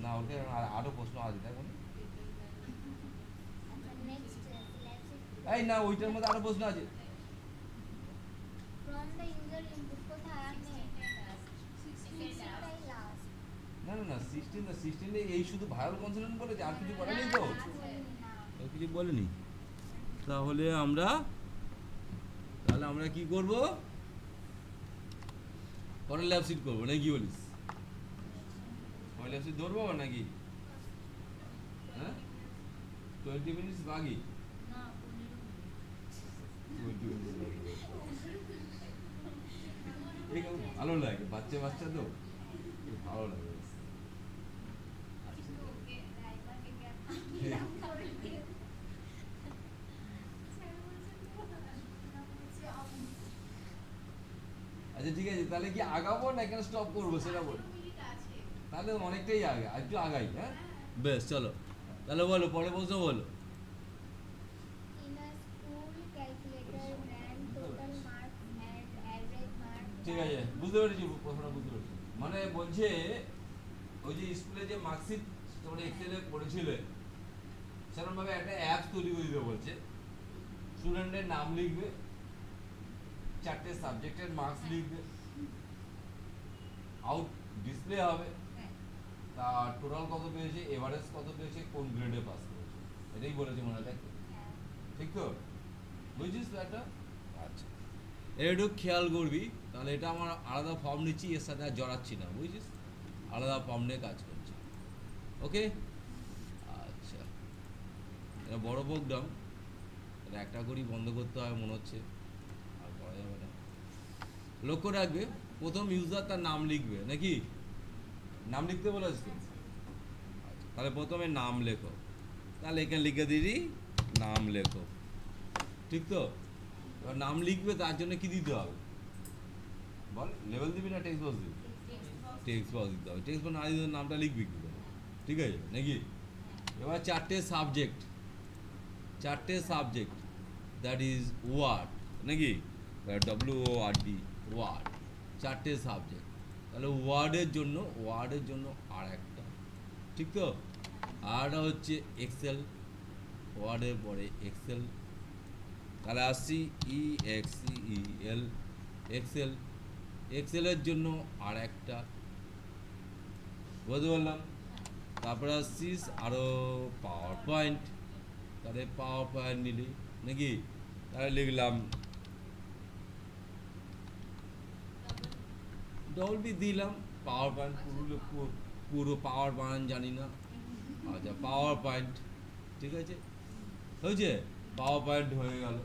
না, ওকে আরো প্রশ্ন আছে, তাই বলে এই না, ওইটার মধ্যে আরো প্রশ্ন আছে। না 16 এই শুধু ভায়োল কনসোনেন্ট বলেছে, আর কিছু বলেনি তো, কিছু বলেনি। তাহলে আমরা কি করব? পরের ল্যাব সিট করবো নাকি, কি বলিস? পরের ল্যাব সিট ধরবো নাকি? হ্যাঁ, 20 মিনিটস বাকি, ভালো লাগে, বাচ্চা তো ভালো লাগে। আচ্ছা, ঠিক আছে, তাহলে কি আগাবো না এখানে স্টপ করবো সেটা বল। তাহলে অনেকটাই আগে, একটু আগাই। হ্যাঁ, বেশ, চলো তাহলে বলো, পরে প্রশ্ন বলো। ঠিক আছে, বুঝতে পেরেছি, প্রশ্নটা বুঝতে পেরেছি। মানে বলছে ওই যে স্কুলে যে মার্কশিট তোমরা এক্সেলে পড়েছিলে, সেরকম ভাবে একটা অ্যাপস তৈরি করে দিতে বলছে। স্টুডেন্টের নাম লিখবে, 4টে সাবজেক্টের মার্কস লিখবে, আউট ডিসপ্লে হবে, তার টোটাল কত পেয়েছে, এভারেজ কত পেয়েছে, কোন গ্রেডে পাস করেছে, এটাই বলেছে মনে হয়, ঠিক তো? বুঝছিস তো এটা? আচ্ছা, একটু খেয়াল করবি, তাহলে এটা আমার আলাদা ফর্ম নিচ্ছি, এর সাথে আর জড়াচ্ছি না, বুঝছিস, আলাদা ফর্ম নিয়ে কাজ করছি। ওকে, আচ্ছা, এটা বড় প্রোগ্রাম, এটা একটা করেই বন্ধ করতে হবে মনে হচ্ছে, আর করা যাবে না। লক্ষ্য রাখবে, প্রথম ইউজার তার নাম লিখবে নাকি, নাম লিখতে বলেছে তো? আচ্ছা, তাহলে প্রথমে নাম লেখো, তাহলে এখানে লিখে দিবি নাম লেখো, ঠিক তো? এবার নাম লিখবে, তার জন্য কি দিতে হবে বল? লেভেল দিবি না টেক্সট বক্স দিবি? টেক্সট বক্স দিতে হবে, টেক্সট বক্স না দিলে নামটা লিখবি কি করে, ঠিক আছে নাকি? এবার 4টে সাবজেক্ট, দ্যাট ইজ ওয়ার্ড নাকি, WORD, ওয়ার্ড, 4টে সাবজেক্ট, তাহলে ওয়ার্ডের জন্য আর একটা, ঠিক তো? আরটা হচ্ছে এক্সেল, ওয়ার্ডের পরে এক্সেল, তাহলে আসছি EXCEL, এক্সেলের জন্য আর একটা, বুঝতে পারলাম। তারপরে আসছিস আরও পাওয়ার পয়েন্ট, তাহলে পাওয়ার পয়েন্ট নিলি নাকি, তাহলে লিখলাম ডবল দিলাম, পাওয়ার পয়েন্ট, পুরো পাওয়ার পয়েন্ট জানি না। আচ্ছা, পাওয়ার পয়েন্ট, ঠিক আছে, হয়েছে, পাওয়ার পয়েন্ট হয়ে গেল।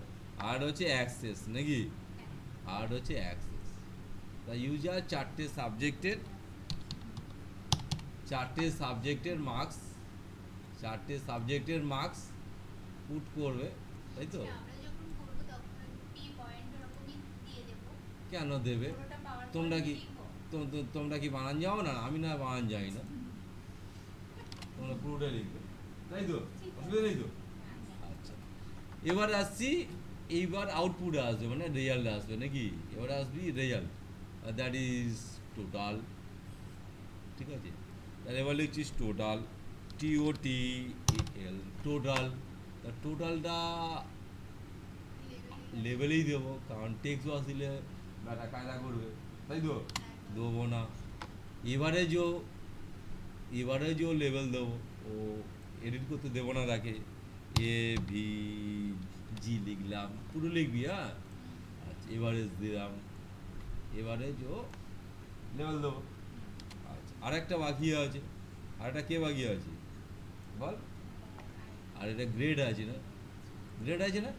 আর হচ্ছে অ্যাক্সেস নাকি, আর হচ্ছে অ্যাক্সেস। তা ইউজার চারটে সাবজেক্টের মার্কস পুট করবে, তাই তো? কেন দেবে? তোমরা কি তোমরা কি বানান যাও না? আমি না বানান যাই না, তোমরা পুরোটা লিখবে, তাই তো? অসুবিধা নেই তো? আচ্ছা, এবার আসছি, এইবার আউটপুট আসবে, মানে রেজাল্ট আসবে নাকি। এবার আসবি রেজাল্ট, দ্যাট ইজ টোটাল। ঠিক আছে, তাহলে এবার লিখছিস টোটাল, TOTAL, টোটাল। তা টোটালটা লেভেলেই দেবো, কারণ টেক্সট বক্স দিলে ব্যাটা কায়দা করবে, তাই তো? দেবো না। এবারে যে লেভেল দেবো, ও এডিট করতে দেবো না তাকে, AVG লিখলাম, পুরো লিখবি, হ্যাঁ। আচ্ছা, এভারেজ দিলাম, এভারেজ ও লেভেল দেবো। আচ্ছা, আরেকটা বাকি আছে, আরেকটা কে বাকি আছে বল? আর এটা গ্রেড আছে না, গ্রেড আছে না,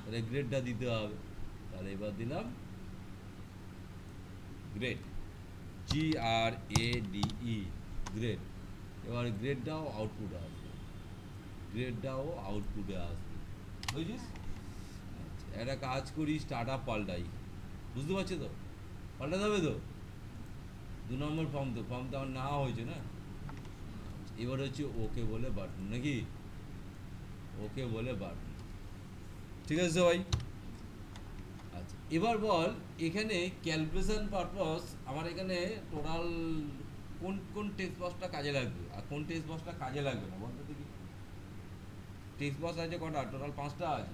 তাহলে গ্রেডটা দিতে হবে। তাহলে এবার দিলাম গ্রেড, GRADE, গ্রেড। এবার গ্রেডটাও আউটপুটে আসবে, বুঝছিস? আচ্ছা, একটা কাজ করি, স্টার্ট আপ পাল্টাই, বুঝতে পারছো তো? পাল্টাতে হবে তো? 2 নম্বর ফর্ম তো আমার না হয়েছে না। এবার হচ্ছে ওকে বলে বাটন নাকি, ওকে বলে বাটন, ঠিক আছে সবাই? আচ্ছা, এবার বল এখানে ক্যালকুলেশন পারপাস আমার এখানে টোটাল কোন টেক্সট বক্সটা কাজে লাগবে আর কোন টেক্সট বক্সটা কাজে লাগবে না বলতে দেখি। টেক্সট বক্স আছে কটা? টোটাল 5টা আছে।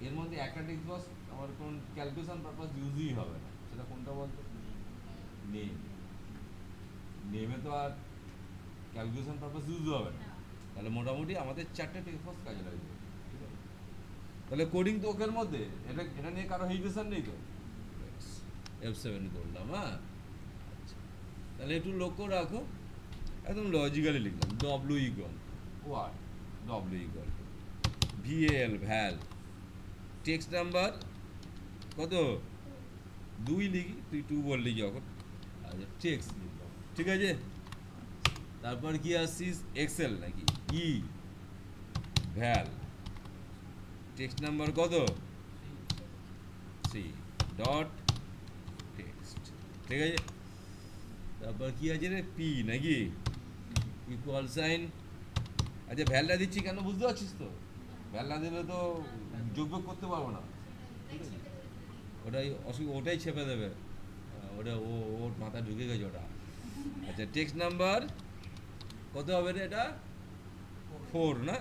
এর মধ্যে একটা টেক্সট বক্স আমার কোন ক্যালকুলেশন পারপাস ইউজই হবে না, সেটা কোনটা বলতো? নেম। নেমে তো আর ক্যালকুলেশন পারপাস ইউজ হবে না, তাহলে মোটামুটি আমাদের 4টে টেক্সট বক্স কাজে লাগবে, ঠিক আছে? তাহলে কোডিং তো ওকের মধ্যে, এটা নিয়ে কারো হেজিটেশন নেই তো? F7 করলাম, হ্যাঁ। আচ্ছা, তাহলে একটু লক্ষ্য রাখো, একদম লজিক্যালি লিখলাম, W ইকুয়াল ওয়াট, W equal VAL, text number কত? 2 লিখি, তুই 2 বললি যখন। আচ্ছা, টেক্সট লিখলাম, ঠিক আছে। তারপর কি আসছিস, এক্সেল নাকি, ভ্যাল, টেক্সট নাম্বার কত? 3 ডট টেক্সট, ঠিক আছে। তারপর কি আছে রে, P নাকি, ইকুয়াল সাইন। আচ্ছা, ভ্যালটা দিচ্ছি কেন বুঝতে পারছিস তো? ভ্যাল না দিলে তো যোগ করতে পারবো না, ঠিক আছে? ওটাই ছেপে দেবে, ওটা ওর মাথায় ঢুকে গেছে ওটা। আচ্ছা, টেক্সট নাম্বার কত হবে রে? এটা 4 না,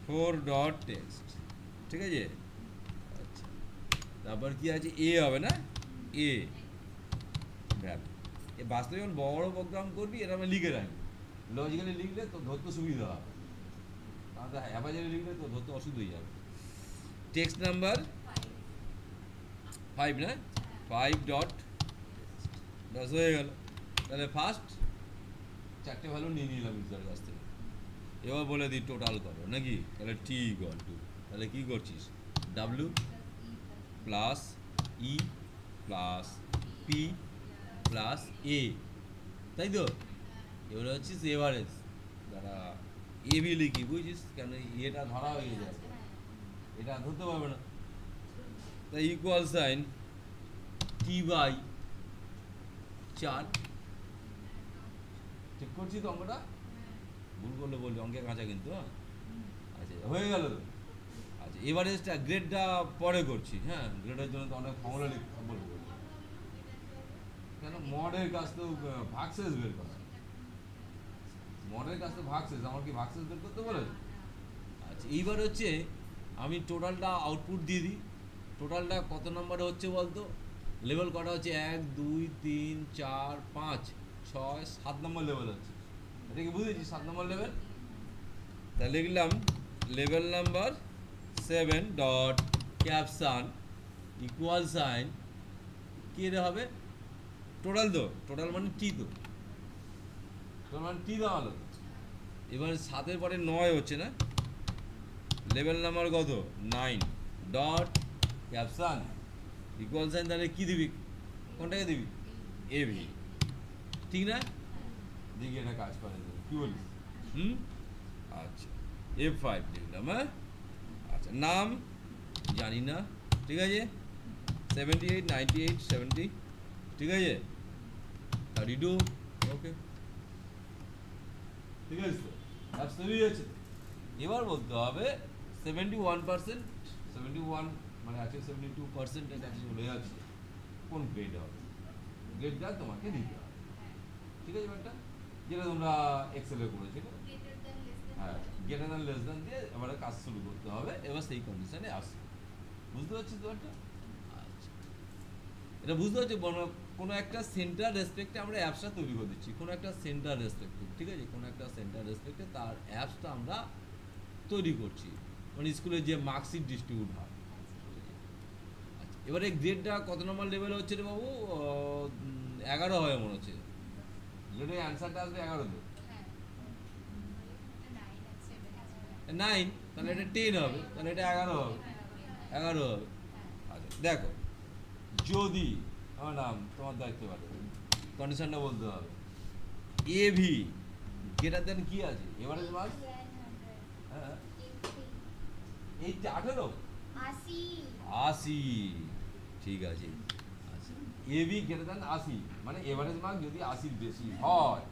4 ডট টেক্সট, ঠিক আছে। আচ্ছা, তারপর কি আছে, এ হবে না, এ ভ্যাল। এ বাস্তবে যখন বড় প্রোগ্রাম করবি এটা আমি লিখে রাখবি, লজিক্যালি লিখলে তো ধরতে সুবিধা হবে, তাহলে অ্যাভারেজে লিখলে তো ধরতে অসুবিধা হয়ে যাবে। টেক্সট নাম্বার 5 না, 5 ডট, ব্যাস হয়ে গেল। তাহলে ফার্স্ট 4টে ভ্যালু নিয়ে নিলাম ইউজার কাছ থেকে। এবার বলে দিই টোটাল করো নাকি, তাহলে T ইকুয়াল টু, তাহলে কী করছিস, W plus E plus P plus A, তাই তো? এবারে হচ্ছিস এভারেজ, যারা AB লিখি, বুঝছিস? কেন এটা ধরা হয়ে যায়, এটা ধরতে পারবে না। তাই ইকুয়াল সাইন T/4, ঠিক করছি তো অঙ্কটা? ভুল করলে বলবি, অঙ্কের কাঁচা কিন্তু, হ্যাঁ। আচ্ছা, হয়ে গেল তো। আচ্ছা, এভারেজটা গ্রেডটা পরে করছি, হ্যাঁ। গ্রেডের জন্য তো অনেক ফর্মুলা লিখতে বলবো, কেন মডের কাছ তো ভাগশেষ বের করা, মডের কাছ তো ভাগশেষ, আমার কি ভাগশেষ বের করতে বলে? আচ্ছা, এইবার হচ্ছে আমি টোটালটা আউটপুট দিয়ে দিই। টোটালটা কত নম্বরে হচ্ছে বলতো? লেভেল কটা হচ্ছে? 1 2 3 4 5 6 7 নম্বর লেভেল হচ্ছে, এটা কি বুঝেছি? 7 নম্বর লেভেল। তাহলে লিখলাম level number 7 dot caption equal sign কি রে হবে, টোটাল তো, টোটাল মানে T তো, টোটাল মানে T দাঁড়ালো। এবার 7-এর পরে 9 হচ্ছে না, লেভেল নাম্বার কত? 9 ডট ক্যাপশন ইকুয়াল সাইন, তাহলে কি দিবি, কোনটাকে দিবি, এবি, ঠিক না? দেখি এটা কাজ করে কি বলিস? আচ্ছা F5 লিখলাম, হ্যাঁ। আচ্ছা নাম জানি না, ঠিক আছে, 78 98 70, ঠিক আছে, 32, ওকে, ঠিক আছে তো, অ্যাপস তৈরি হয়েছে। এবার বলতে হবে 71%, 71 মানে আছে 72% এর কাছে চলে যাচ্ছে, কোন গ্রেড হবে, গ্রেডটা তোমাকে দিতে হবে, ঠিক আছে ব্যাপারটা, যেটা তোমরা এক্সেলে করেছিলে, হ্যাঁ, গ্রেটার দ্যান লেস দ্যান দিয়ে এবারে কাজ শুরু করতে হবে, এবার সেই কন্ডিশনে আসবে, বুঝতে পারছিস তো একটা? আচ্ছা, এটা বুঝতে পারছি, কোনো একটা সেন্টার রেসপেক্টে আমরা অ্যাপসটা তৈরি করে দিচ্ছি, কোনো একটা সেন্টার রেসপেক্টে, ঠিক আছে, কোনো একটা সেন্টার রেসপেক্টে তার অ্যাপসটা আমরা তৈরি করছি, মানে স্কুলে যে মার্কশিট ডিস্ট্রিবিউট হয়। আচ্ছা, এবারে গ্রেডটা কত নম্বর লেভেল হচ্ছে রে বাবু? 11 হয় মনে হচ্ছে, গ্রেডের অ্যান্সারটা আসবে 11 তো, 9, তাহলে এটা 10 হবে, তাহলে এটা 11 হবে, 11 হবে। আচ্ছা দেখো, যদি আমার নাম তোমার দায়িত্ব পারে, কন্ডিশনটা বলতে হবে, এবি গ্রেটার দেন কি আছে, এভারেজ মার্কস, হ্যাঁ, এই 18 80, ঠিক আছে। আচ্ছা, এবি গ্রেটার দেন 80 মানে এভারেজ মার্ক যদি 80 বেশি হয়,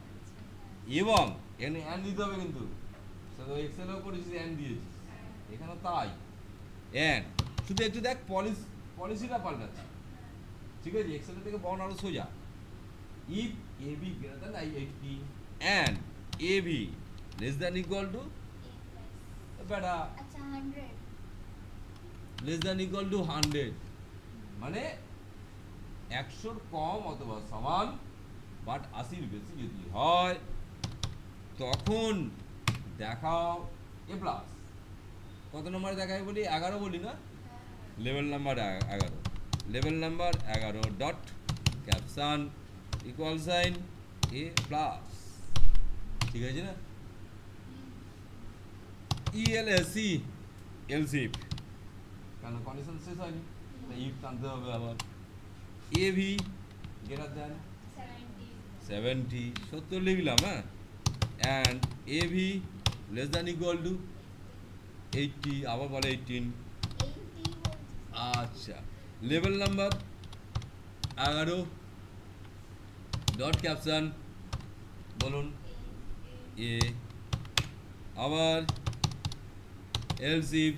এবং এখানে অ্যান দিতে হবে, কিন্তু সেটা এক্সেলও করেছিস, অ্যান দিয়েছিস, এখানে তাই অ্যান, শুধু একটু দেখ পলিসিটা পাল্টাচ্ছে, ঠিক আছে, এক্সেলের থেকে বর্ণ আরো সোজা, if ab greater than 80 and ab less than equal to বেটা less than equal to 100, মানে 100 কম অথবা সমান বাট 80 বেশি যদি হয়, তখন দেখাও এ প্লাস। কত নম্বরে দেখাই বলি? 11 বলি না, level number 11, level number 11 dot caption equal sign A plus, ঠিক আছে না? ইএলএসি এলসিফ, কারণ কন্ডিশন শেষ হয়নি, তাই ইফ টানতে হবে আবার, এবি গ্রেটার দ্যান 70, 70 লিখলাম, হ্যাঁ, and AB less than equal to 80, আবার বলে 18, আচ্ছা, লেভেল নাম্বার 11 ডট ক্যাপশন বলুন এ, আবার এলসিফ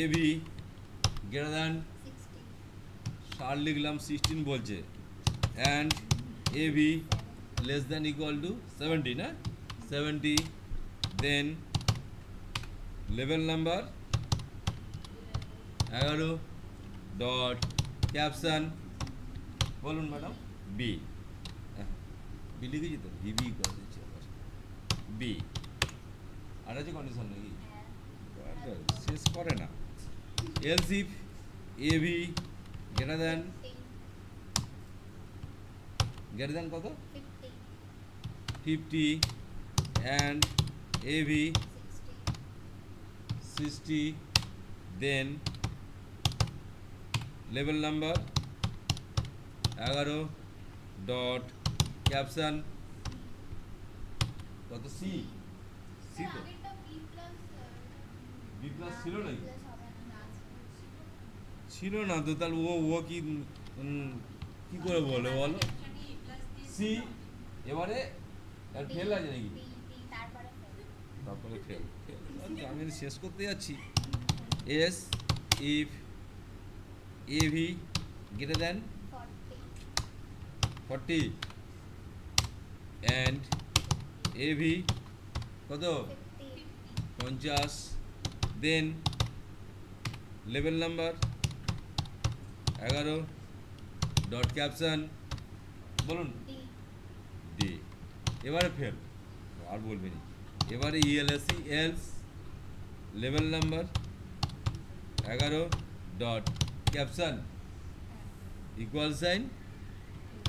এবি গ্রেটার দ্যান 60 লিখলাম, 16 বলছে, and AB less than equal to 70, না 70, then level number 11 dot caption বলুন ম্যাডাম বি, বি লিখেছি তো, ভিবি করে দিচ্ছি আবার, বি, আর আছে কন্ডিশন নাকি, শেষ করে না, এলসিফ এবি গ্রেটার দ্যান কত, 50, and AB 60, then level number 11 dot caption কত, সি, সি তো বি প্লাস ছিল নাকি, ছিল না তো, তাহলে ও কি কি করে বলো বলো, সি, এবারে ফেল আছে নাকি, তারপরে ফেল, আমি শেষ করতে যাচ্ছি, as if AB greater than 40 and AB কত 50, then level number 11 dot caption বলুন ডি, এবারে ফেল আর বলবে না, এবারে E L S E else level number 11 dot caption equal sign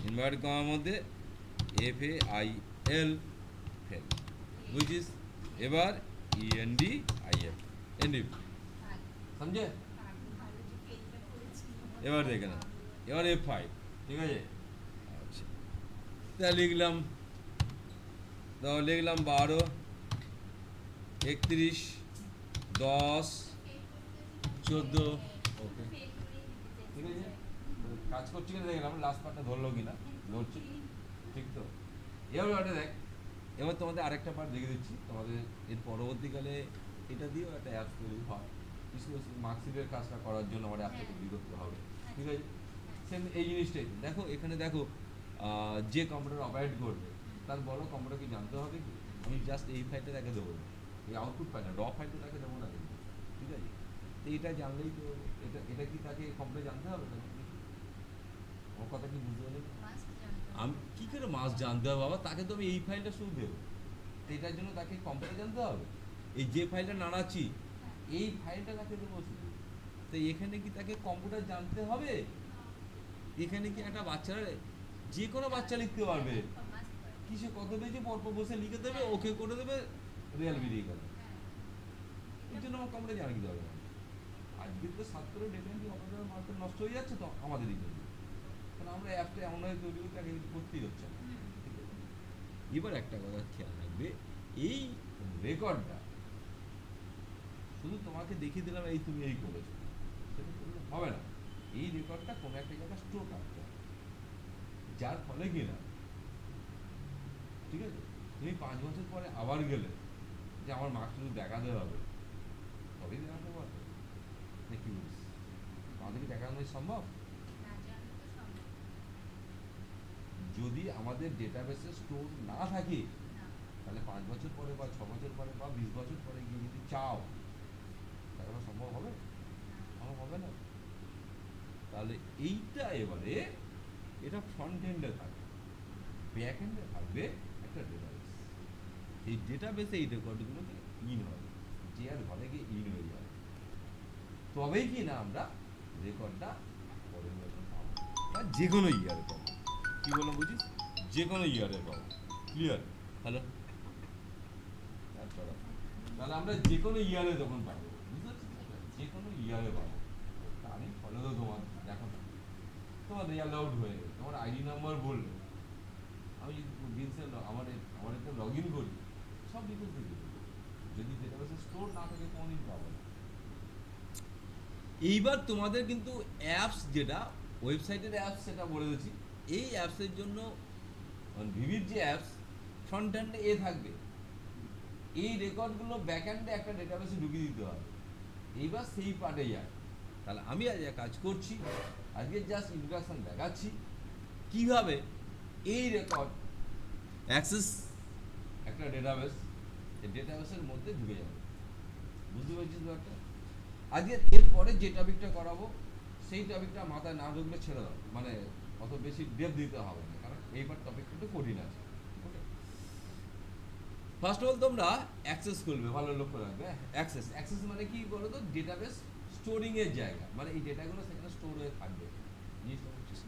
inverted কমার মধ্যে FAIL ফেল, which is এবার ENDIF, এনডিফ, समझे? এবার দেখে না, এবার F5, ঠিক আছে? আচ্ছা, তা লিখলাম, দাও লিখলাম 12 31 10 14, ওকে ঠিক আছে। কাজ করছি কিনা দেখলাম, লাস্ট পার্টটা ধরলো কিনা, ধরছি ঠিক তো। এবার ওটা দেখ, এবার তোমাদের আরেকটা পার্ট দেখে দিচ্ছি তোমাদের, এর পরবর্তীকালে এটা দিয়েও একটা অ্যাপ তৈরি হয়, কিছু মার্কশিটের কাজটা করার জন্য আমার অ্যাপটা তৈরি করতে হবে, ঠিক আছে? সেম এই জিনিসটাই দেখো, এখানে দেখো যে কম্পিউটার অপারেট করবে তার বড় কম্পিউটার কি জানতে হবে কি? আমি জাস্ট এই ফাইলটা তাকে দেবো, এই আউটপুট ফাইলটা র ফাইলটা তাকে দেবো না কিন্তু, ঠিক আছে? তো এটা জানলেই তো, এটা এটা কি তাকে কম্পিউটার জানতে হবে না? আমার কথা কি বুঝতে পারলে? আমি কি করে মাস জানতে হবে বাবা? তাকে তো আমি এই ফাইলটা শুধু দেবো, তো এটার জন্য তাকে কম্পিউটার জানতে হবে? এই যে ফাইলটা নাড়াচ্ছি এই ফাইলটা তাকে দেবো শুধু, তো এখানে কি তাকে কম্পিউটার জানতে হবে? এখানে কি একটা বাচ্চারা, যে কোনো বাচ্চা লিখতে পারবে, কিসে কত পেয়েছে পরপর বসে লিখে দেবে, ওকে করে দেবে, রেয়াল বেরিয়ে গেল। এর জন্য আমার কম্পিউটার জানা কি দরকার? আজকে তো ছাত্রের ডেটা এন্ট্রি অপারেটর মার্কেট নষ্ট হয়ে যাচ্ছে তো আমাদেরই জন্য, কারণ আমরা অ্যাপটা এমনভাবে তৈরি করতে আগে কিছু করতেই হচ্ছে না, ঠিক আছে? এবার একটা কথা খেয়াল রাখবে, এই রেকর্ডটা শুধু তোমাকে দেখিয়ে দিলাম এই তুমি এই করেছো, সেটা করলে হবে না। এই রেকর্ডটা কোনো একটা জায়গায় স্টোর থাকতে হবে, যার ফলে কি না, ঠিক আছে, তুমি 5 বছর পরে আবার গেলে যে আমার মার্কস শুধু দেখাতে হবে, তবেই দেখাতে পারবে নাকি? বলিস আমাদেরকে দেখানো সম্ভব? যদি আমাদের ডেটাবেসে স্টোর না থাকে, তাহলে 5 বছর পরে বা 6 বছর পরে বা 20 বছর পরে গিয়ে যদি চাও, দেখানো সম্ভব হবে? সম্ভব হবে না। তাহলে এইটা এবারে, এটা ফ্রন্ট এন্ডে থাকবে, ব্যাক এন্ডে থাকবে একটা ডেটাবেস। এই ডেটাবেসে এই রেকর্ডগুলোকে ইন হবে, যে আর ঘরে গিয়ে ইন হয়ে যাবে, তবেই কি না আমরা রেকর্ডটা পরের বছর পাবো, বা যে কোনো ইয়ারে পাবো। কি বললাম বুঝিস? যে কোনো ইয়ারে পাবো, ক্লিয়ার? হ্যালো, তাহলে আমরা যে কোনো ইয়ারে যখন পাবো, বুঝতে পারছি, যে কোনো ইয়ারে পাবো। আমি ফলো তো তোমার দেখো না, তোমার রিয়াল আউট হয়ে গেছে, তোমার আইডি নাম্বার বললো, আমি যদি বিলসে আমার একটা লগ ইন করি, সব ডিটেলস দিয়ে দেবো। যদি ডেটাবেসে স্টোর না থাকে কোনোদিন পাবো না। এইবার তোমাদের কিন্তু অ্যাপস, যেটা ওয়েবসাইটের অ্যাপস সেটা বলে দিচ্ছি, এই অ্যাপসের জন্য ভিভির যে অ্যাপস, ফ্রন্ট এন্ডে এ থাকবে, এই রেকর্ডগুলো ব্যাক এন্ডে একটা ডেটাবেসে ঢুকিয়ে দিতে হবে। এইবার সেই পার্টে যায়। তাহলে আমি আজ কাজ করছি, আজকে জাস্ট ইন্ট্রোডাকশন দেখাচ্ছি কিভাবে এই রেকর্ড অ্যাক্সেস একটা ডেটাবেস, এই ডেটাবেসের মধ্যে ঢুকে যাবে। বুঝতে পেরেছিস ব্যাপারটা? আজকে এরপরে যে টপিকটা করাবো, সেই টপিকটা মাথায় না ঢুকলে ছেড়ে দাও, মানে অত বেশি ডেপ দিতে হবে না, কারণ এইবার টপিকটা একটু কঠিন আছে। ওকে, ফার্স্ট অফ অল তোমরা অ্যাক্সেস করবে, ভালো লক্ষ্য রাখবে। অ্যাক্সেস, অ্যাক্সেস মানে কি বলো তো? ডেটাবেস স্টোরিং এর জায়গা, মানে এই ডেটাগুলো সেখানে স্টোর হয়ে থাকবে, জিনিসটা বুঝছিস?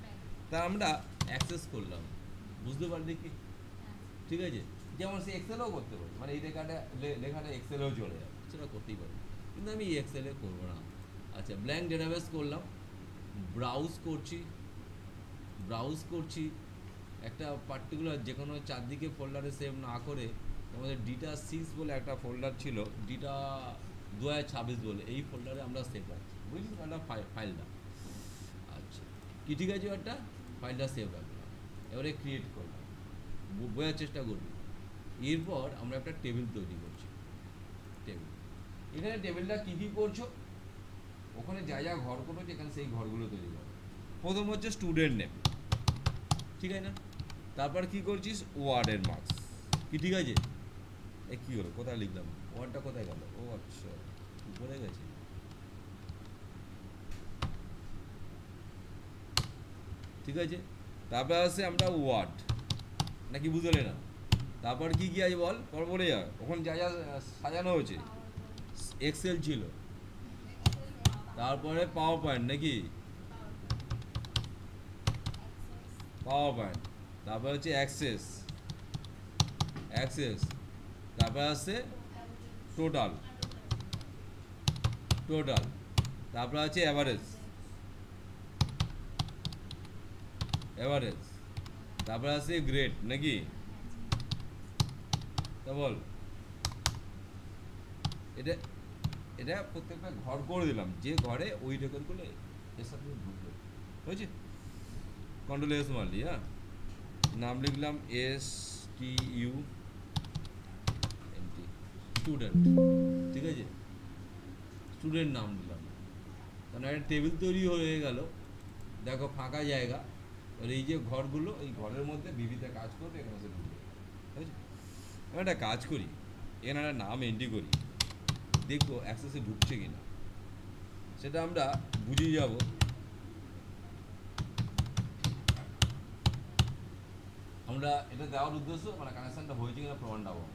তা আমরা অ্যাক্সেস করলাম, বুঝতে পারলি কি? ঠিক আছে, যেমন সে এক্সেলও করতে পারি, মানে এই লেখাটা এক্সেলেও চলে যাবে, সেটা করতেই পারি, কিন্তু আমি এক্সেলে করবো না। আচ্ছা, ব্ল্যাঙ্ক ডেটাবেস করলাম, ব্রাউজ করছি একটা পার্টিকুলার যে কোনো চারদিকে ফোল্ডারে সেভ না করে, আমাদের ডিটা 6 বলে একটা ফোল্ডার ছিল, ডিটা 2026 বলে, এই ফোল্ডারে আমরা সেভ রাখছি, বুঝলি একটা ফাইলটা। আচ্ছা, কি ঠিক আছে, একটা ফাইলটা সেভ রাখলাম, এবারে ক্রিয়েট করলাম, বোঝার চেষ্টা করবি। এরপর আমরা একটা টেবিল তৈরি করছি, টেবিল, এখানে টেবিলটা কী কী করছো, ওখানে যা যা ঘর করেছো এখানে সেই ঘরগুলো তৈরি করো। প্রথম হচ্ছে স্টুডেন্ট নেম, ঠিক আছে না? তারপর কি করছিস, ওয়ার্ডের মার্কস, কি ঠিক আছে? এ কী হলো, কোথায় লিখলাম, ওয়ার্ডটা কোথায় গেল? ও আচ্ছা, উপরে গেছে। ঠিক আছে, তারপর আসছে আমরা ওয়ার্ড, নাকি বুঝলে না? তারপর কি কি আছে বল, পরে যা, ওখানে যা যা সাজানো হয়েছে, এক্সেল ছিল, তারপরে পাওয়ার পয়েন্ট, নাকি পাওয়ার পয়েন্ট, তারপর হচ্ছে অ্যাক্সেস, তারপর আসছে টোটাল, তারপর আছে অ্যাভারেজ, এভারেজ, তারপরে আছে গ্রেড নাকি, তা বল এটা এটা প্রত্যেকটা ঘর করে দিলাম, যে ঘরে ওই রেকর্ডগুলো এর সাথে ঢুকবে, বুঝছি? কন্ট্রোল এস মারলি, হ্যাঁ, নাম লিখলাম S T U N T, student, ঠিক আছে, স্টুডেন্ট নাম দিলাম, কারণ একটা টেবিল তৈরি হয়ে গেল, দেখো ফাঁকা জায়গা, এবার এই যে ঘরগুলো, এই ঘরের মধ্যে বিবিতে কাজ করবে, এখানে এসে ঢুকবে, ঠিক আছে? আমি একটা কাজ করি, এখানে একটা নাম এন্ট্রি করি, দেখবো অ্যাক্সেসে ঢুকছে কিনা, সেটা আমরা বুঝে যাব। আমরা এটা দেওয়ার উদ্দেশ্য মানে কানেকশানটা হয়েছে কিনা প্রমাণটা পাবো।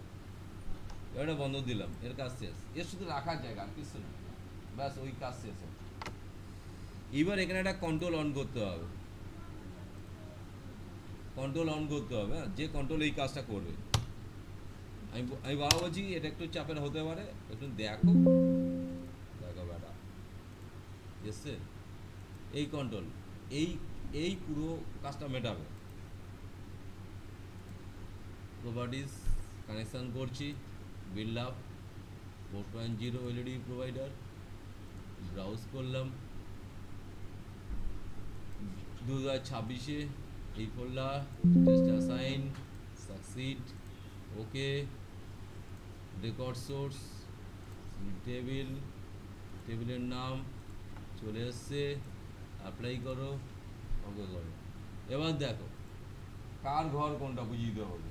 এবার এটা বন্ধ দিলাম, এর কাজ শেষ, এর শুধু রাখার জায়গা আর কিছু না, ব্যাস ওই কাজ শেষ হবে। এবার এখানে একটা কন্ট্রোল অন করতে হবে, কন্ট্রোল অন করতে হবে, হ্যাঁ, যে কন্ট্রোল এই কাজটা করবে। আমি বাবা বলছি এটা একটু চাপের হতে পারে, একটু দেখো, দেখো বেটা এসছে এই কন্ট্রোল, এই এই পুরো কাজটা মেটাবে। প্রপার্টিস কানেকশান করছি, build up 4.0 LED provider, browse করলাম 2026-এ, এই ফোল্ডার, টেস্ট অ্যাসাইন, সাকসিড, ওকে, রেকর্ড সোর্স, টেবিল, টেবিলের নাম চলে এসছে, অ্যাপ্লাই করো, ওকে করো। এবার দেখো কার ঘর কোনটা বুঝিয়ে দিতে হবে,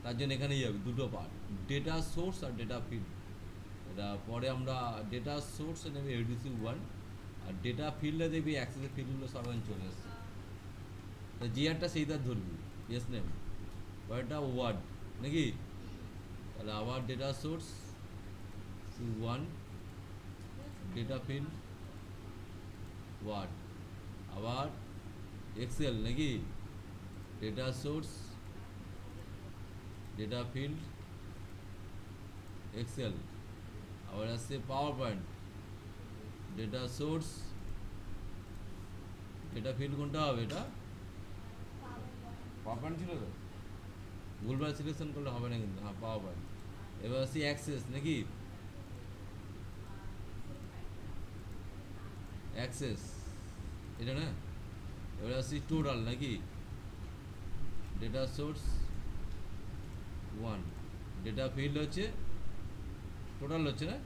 তার জন্য এখানেই যাবে দুটো পার্ট, ডেটা সোর্স আর ডেটা ফিল্ড। এটা পরে আমরা ডেটা সোর্সে নেবে এডিসি 1, আর ডেটা ফিল্ডে দেখবি অ্যাক্সেসের ফিল্ডগুলো সব চলে এসছে, তা যে একটা সেই তার ধরবি, ইয়েস নেম বা একটা ওয়ার্ড নাকি, তাহলে আবার data source 1, data field word, আবার এক্সেল নাকি, data source, data field Excel, আবার আসছে PowerPoint, data source, data field কোনটা হবে, এটা পাওয়ার পয়েন্ট ছিল তো, ভুলভাল সিলেকশন করলে হবে না কিন্তু, হ্যাঁ পাওয়ার পয়েন্ট। এবার আসছি অ্যাক্সেস নাকি, অ্যাক্সেস এটা না, এবার আসছি টোটাল নাকি, ডেটা সোর্স 1, ডেটা ফিল্ড হচ্ছে টোটাল হচ্ছে না,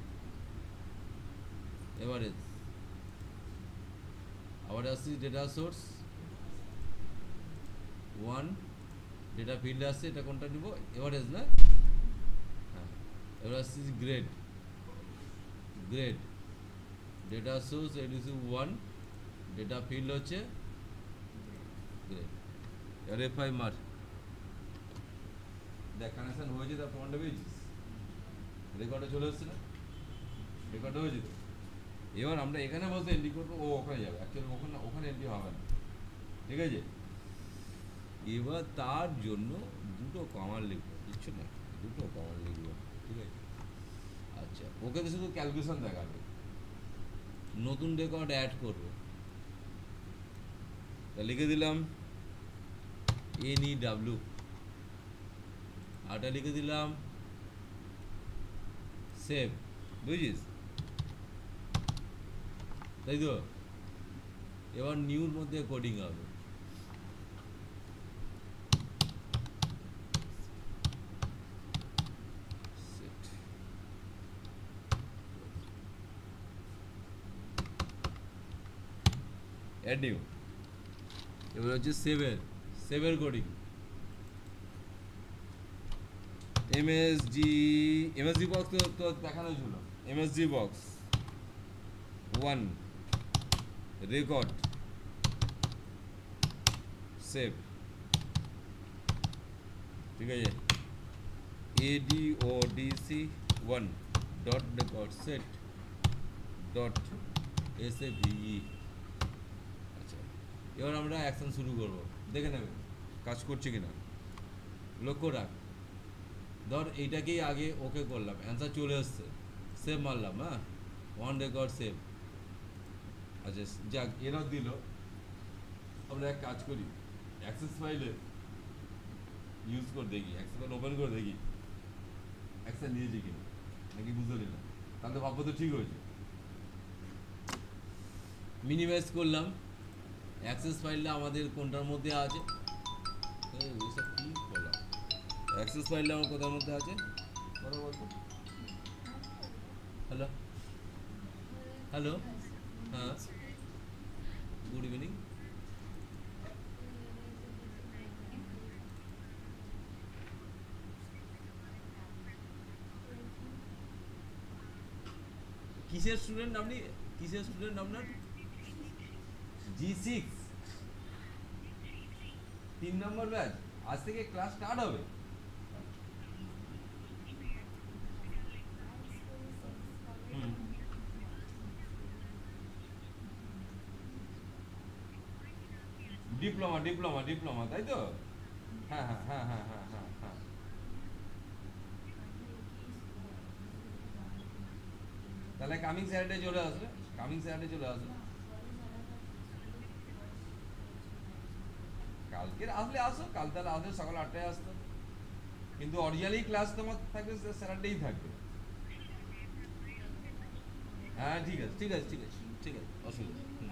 এভারেজ, আবার আসছি ডেটা সোর্স 1, ডেটা ফিল্ড আসছে, এটা কোনটা নিব, এভারেজ না, হ্যাঁ, এবার আসছি grade, grade, data source ADC 1, data field হচ্ছে গ্রেড, এবার F5 মার, দেখ কানেকশন হয়েছে, তার প্রমাণটা পেয়েছিস, রেকর্ডে চলে এসছে না, রেকর্ডে হয়েছে তো। এবার আমরা এখানে বলতে এন্ট্রি করবো, ও ওখানে যাবে, অ্যাকচুয়ালি ওখানে ওখানে এন্ট্রি হবে না, ঠিক আছে? এবার তার জন্য দুটো কমান্ড লিখবো, কিচ্ছু না, দুটো কমান্ড লিখবো, ঠিক আছে? আচ্ছা, ওকে তো শুধু ক্যালকুলেশন দেখাবে, নতুন রেকর্ড অ্যাড করবো, তা লিখে দিলাম NEW, আরটা লিখে দিলাম সেভ, বুঝিস, তাই তো? এবার নিউর মধ্যে কোডিং হবে, অ্যাড নিউ, এবার হচ্ছে সেভের কোডিং, এমএসজি বক্স তো দেখানো ছিল, এমএসজি বক্স 1, রেকর্ড, সেভ, ঠিক আছে, ADODC 1 dot record set dot SAVE। আচ্ছা, এবার আমরা অ্যাকশন শুরু করব, দেখে নেবে কাজ করছে কিনা, লক্ষ্য রাখ। ধর এইটাকেই আগে ওকে করলাম, অ্যান্সার চলে এসছে, সেভ মারলাম, হ্যাঁ, 1 রেকর্ড সেভ। আচ্ছা যাক, এরর দিল, আমরা এক কাজ করি, অ্যাক্সেস ফাইলে ইউজ করে দেখি, অ্যাক্সেস ফাইল ওপেন করে দেখি অ্যাক্সেস নিয়েছি কিনা, নাকি বুঝতে নিলাম, তাহলে ভাববো তো ঠিক হয়েছে। মিনিমাইজ করলাম, অ্যাক্সেস ফাইলটা আমাদের কোনটার মধ্যে আছে, এসব কি বলা, অ্যাক্সেস ফাইলটা আমার কোথার মধ্যে আছে কথা বলতো। হ্যালো হ্যালো, হ্যাঁ গুড ইভিনিং। কিসের স্টুডেন্ট আপনি, কিসের স্টুডেন্ট আপনার? G6 3 নম্বর ব্যাচ, আজ থেকে ক্লাস স্টার্ট হবে। হুম, ডিপ্লোমা ডিপ্লোমা ডিপ্লোমা তাই তো? হ্যাঁ হ্যাঁ হ্যাঁ হ্যাঁ হ্যাঁ হ্যাঁ হ্যাঁ। তাহলে কামিং স্যাটারডে চলে আসবে, কামিং স্যাটারডে চলে আসবে। কালকে আসলে আসো, কাল তাহলে আসলে সকাল 8টায় আসতো, কিন্তু অরিজিনালি ক্লাস তোমার থাকবে স্যাটারডেই থাকবে। হ্যাঁ ঠিক আছে ঠিক আছে ঠিক আছে ঠিক আছে, অসুবিধা নেই।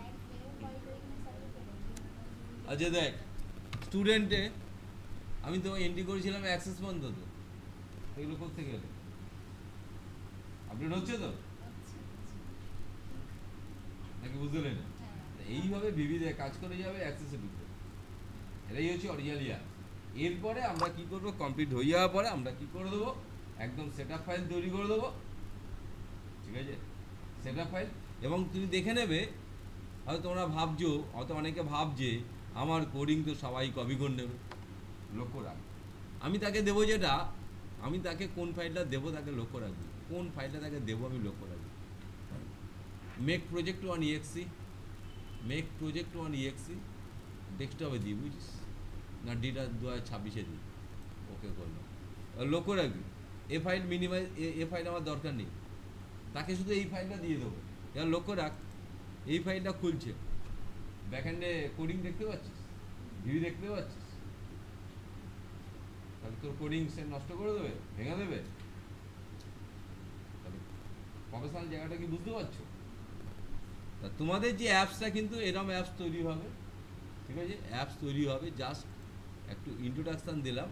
আচ্ছা দেখ, স্টুডেন্টে আমি তো এন্ট্রি করেছিলাম অ্যাক্সেস বন্ধ, তো এগুলো করতে গেলে আপডেট হচ্ছে তো, নাকি বুঝতে পারি না? এইভাবে ভিভিতে কাজ করে যাবে অ্যাক্সেসের ভিতরে, এটাই হচ্ছে অরিজিনাল ইয়ার। এরপরে আমরা কি করবো, কমপ্লিট হয়ে যাওয়ার পরে আমরা কি করে দেবো, একদম সেট আপ ফাইল তৈরি করে দেবো, ঠিক আছে, সেট আপ ফাইল। এবং তুমি দেখে নেবে, হয়তো তোমরা ভাবছো, হয়তো অনেকে ভাবছে আমার কোডিং তো সবাই কপি করে নেবে, লক্ষ্য রাখ, আমি তাকে দেবো যেটা, আমি তাকে কোন ফাইলটা দেবো তাকে লক্ষ্য রাখবি, কোন ফাইলটা তাকে দেবো আমি লক্ষ্য রাখবি। Make project one exe, make project one exe ডেস্কটপে দিই, বুঝিস না, ডিটা 2026 দিই, ওকে করলাম। লক্ষ্য রাখবি এ ফাইল মিনিমাইজ, এ ফাইল আমার দরকার নেই, তাকে শুধু এই ফাইলটা দিয়ে দেবো। এবার লক্ষ্য রাখ, এই ফাইলটা খুলছে, ব্যাকএন্ডে কোডিং দেখতে পাচ্ছিস, ভিউ দেখতে পাচ্ছিস, তাহলে তোর কোডিং সে নষ্ট করে দেবে, ভেঙে দেবে, তাহলে প্রফেশনাল জায়গাটা কি বুঝতে পারছো? তা তোমাদের যে অ্যাপসটা কিন্তু এরম অ্যাপস তৈরি হবে, ঠিক আছে, অ্যাপস তৈরি হবে, জাস্ট একটু ইন্ট্রোডাকশান দিলাম,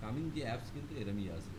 কামিং যে অ্যাপস কিন্তু এরমই আসবে।